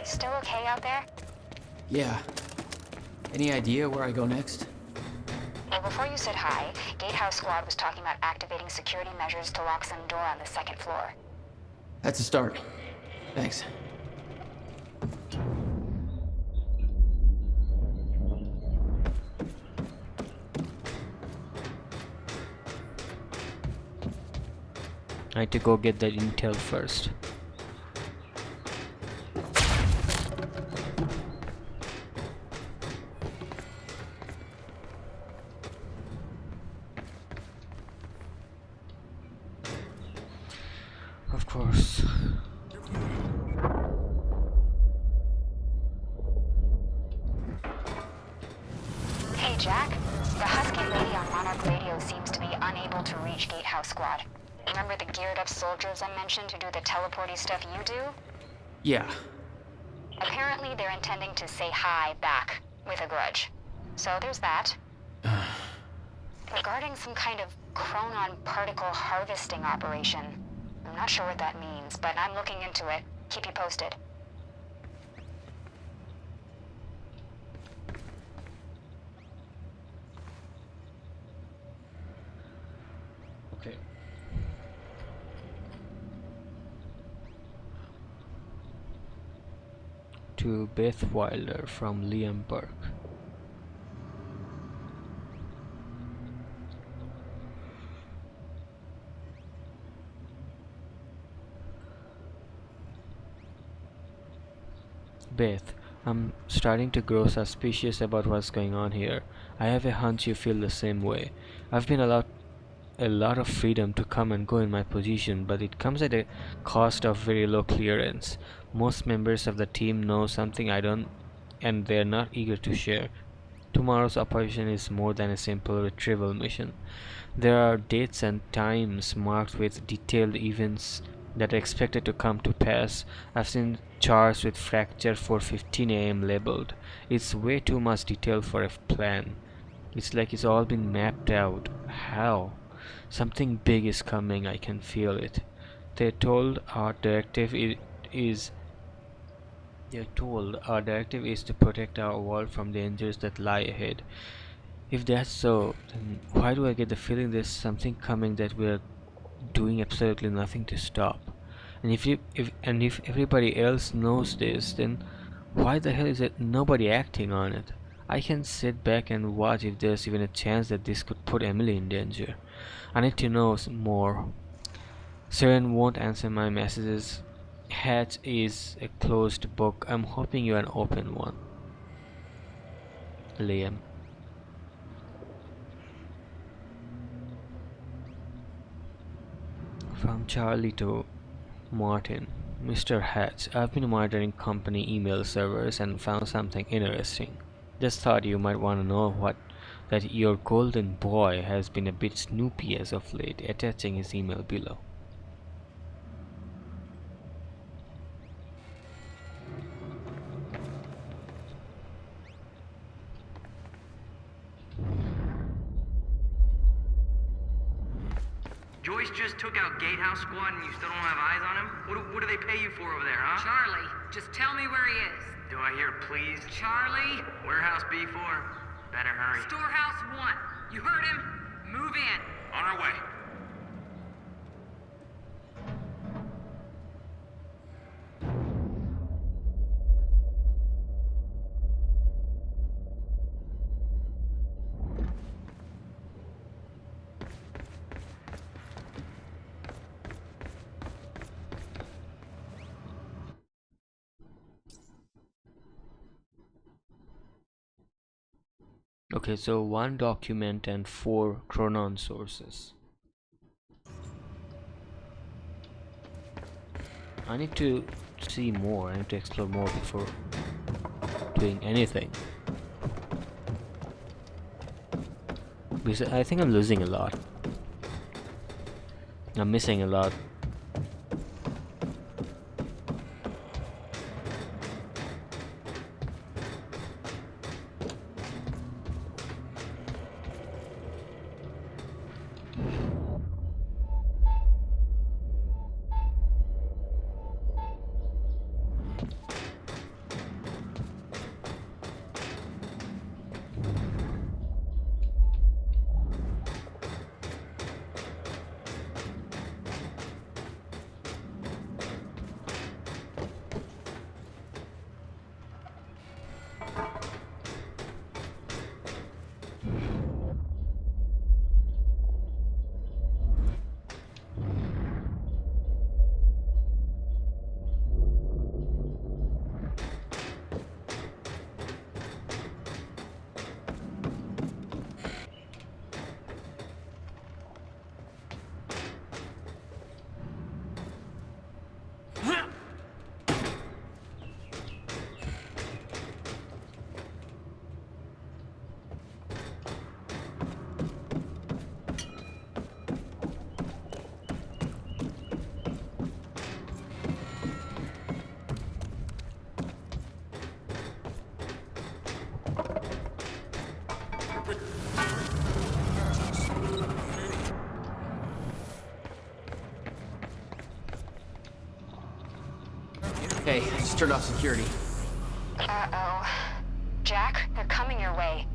Still okay out there? Yeah. Any idea where I go next? Well, before you said hi, Gatehouse Squad was talking about activating security measures to lock some door on the second floor. That's a start. Thanks. I need to go get that intel first. Of course. Hey, Jack. The Husky lady on Monarch Radio seems to be unable to reach Gatehouse Squad. Remember the geared-up soldiers I mentioned who do the teleporty stuff you do? Yeah. Apparently, they're intending to say hi back, with a grudge. So there's that. Regarding some kind of chronon particle harvesting operation. I'm not sure what that means, but I'm looking into it. Keep you posted. Okay. To Beth Wilder from Liam Burke. Beth, I'm starting to grow suspicious about what's going on here. I have a hunch you feel the same way. I've been allowed a lot of freedom to come and go in my position, but it comes at a cost of very low clearance. Most members of the team know something I don't, and they're not eager to share. Tomorrow's operation is more than a simple retrieval mission. There are dates and times marked with detailed events that are expected to come to pass. I've seen charts with fracture 4:15 AM labeled. It's way too much detail for a plan. It's like it's all been mapped out. How? Something big is coming, I can feel it. They're told our directive is to protect our world from dangers that lie ahead. If that's so, then why do I get the feeling there's something coming that we're doing absolutely nothing to stop? And if everybody else knows this, then why the hell is it nobody acting on it? I can sit back and watch if there's even a chance that this could put Emily in danger. I need to know more. Saren won't answer my messages. Hatch is a closed book. I'm hoping you're an open one. Liam. From Charlie to Martin. Mr. Hatch, I've been monitoring company email servers and found something interesting. Just thought you might want to know that your golden boy has been a bit snoopy as of late, attaching his email below. Joyce just took out Gatehouse Squad and you still don't have eyes on him? What do they pay you for over there, huh? Charlie, just tell me where he is. Do I hear please? Charlie? Warehouse B4. Better hurry. Storehouse 1. You heard him? Move in. On our way. Okay, so 1 document and 4 chronon sources. I need to see more, I need to explore more before doing anything. Because I think I'm losing a lot. I'm missing a lot. Hey, just turned off security. Uh-oh. Jack, they're coming your way.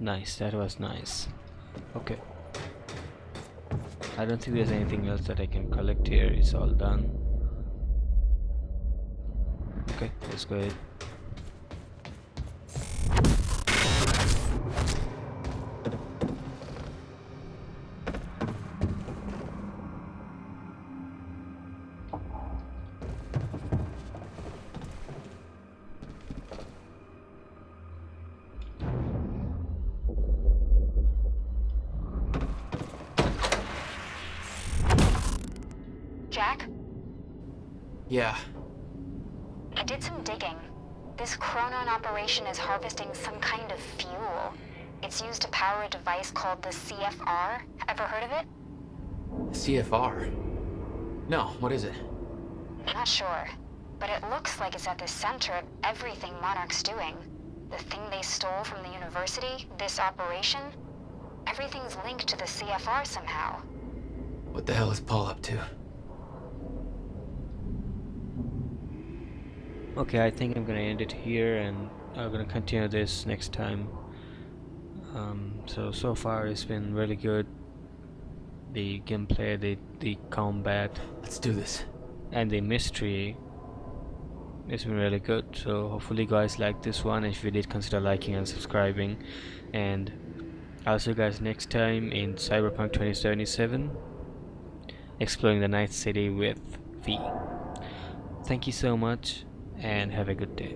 Nice, that was nice. Okay. I don't think there's anything else that I can collect here. It's all done. Okay, let's go ahead. Jack? Yeah. I did some digging. This Chronon operation is harvesting some kind of fuel. It's used to power a device called the CFR. Ever heard of it? CFR? No, what is it? Not sure, but it looks like it's at the center of everything Monarch's doing. The thing they stole from the university, this operation, everything's linked to the CFR somehow. What the hell is Paul up to? Okay, I think I'm gonna end it here, and I'm gonna continue this next time. So far it's been really good. The gameplay, the combat. Let's do this. And the mystery. It's been really good. So hopefully you guys like this one. If you did, consider liking and subscribing. And I'll see you guys next time in Cyberpunk 2077, exploring the Night City with V. Thank you so much and have a good day.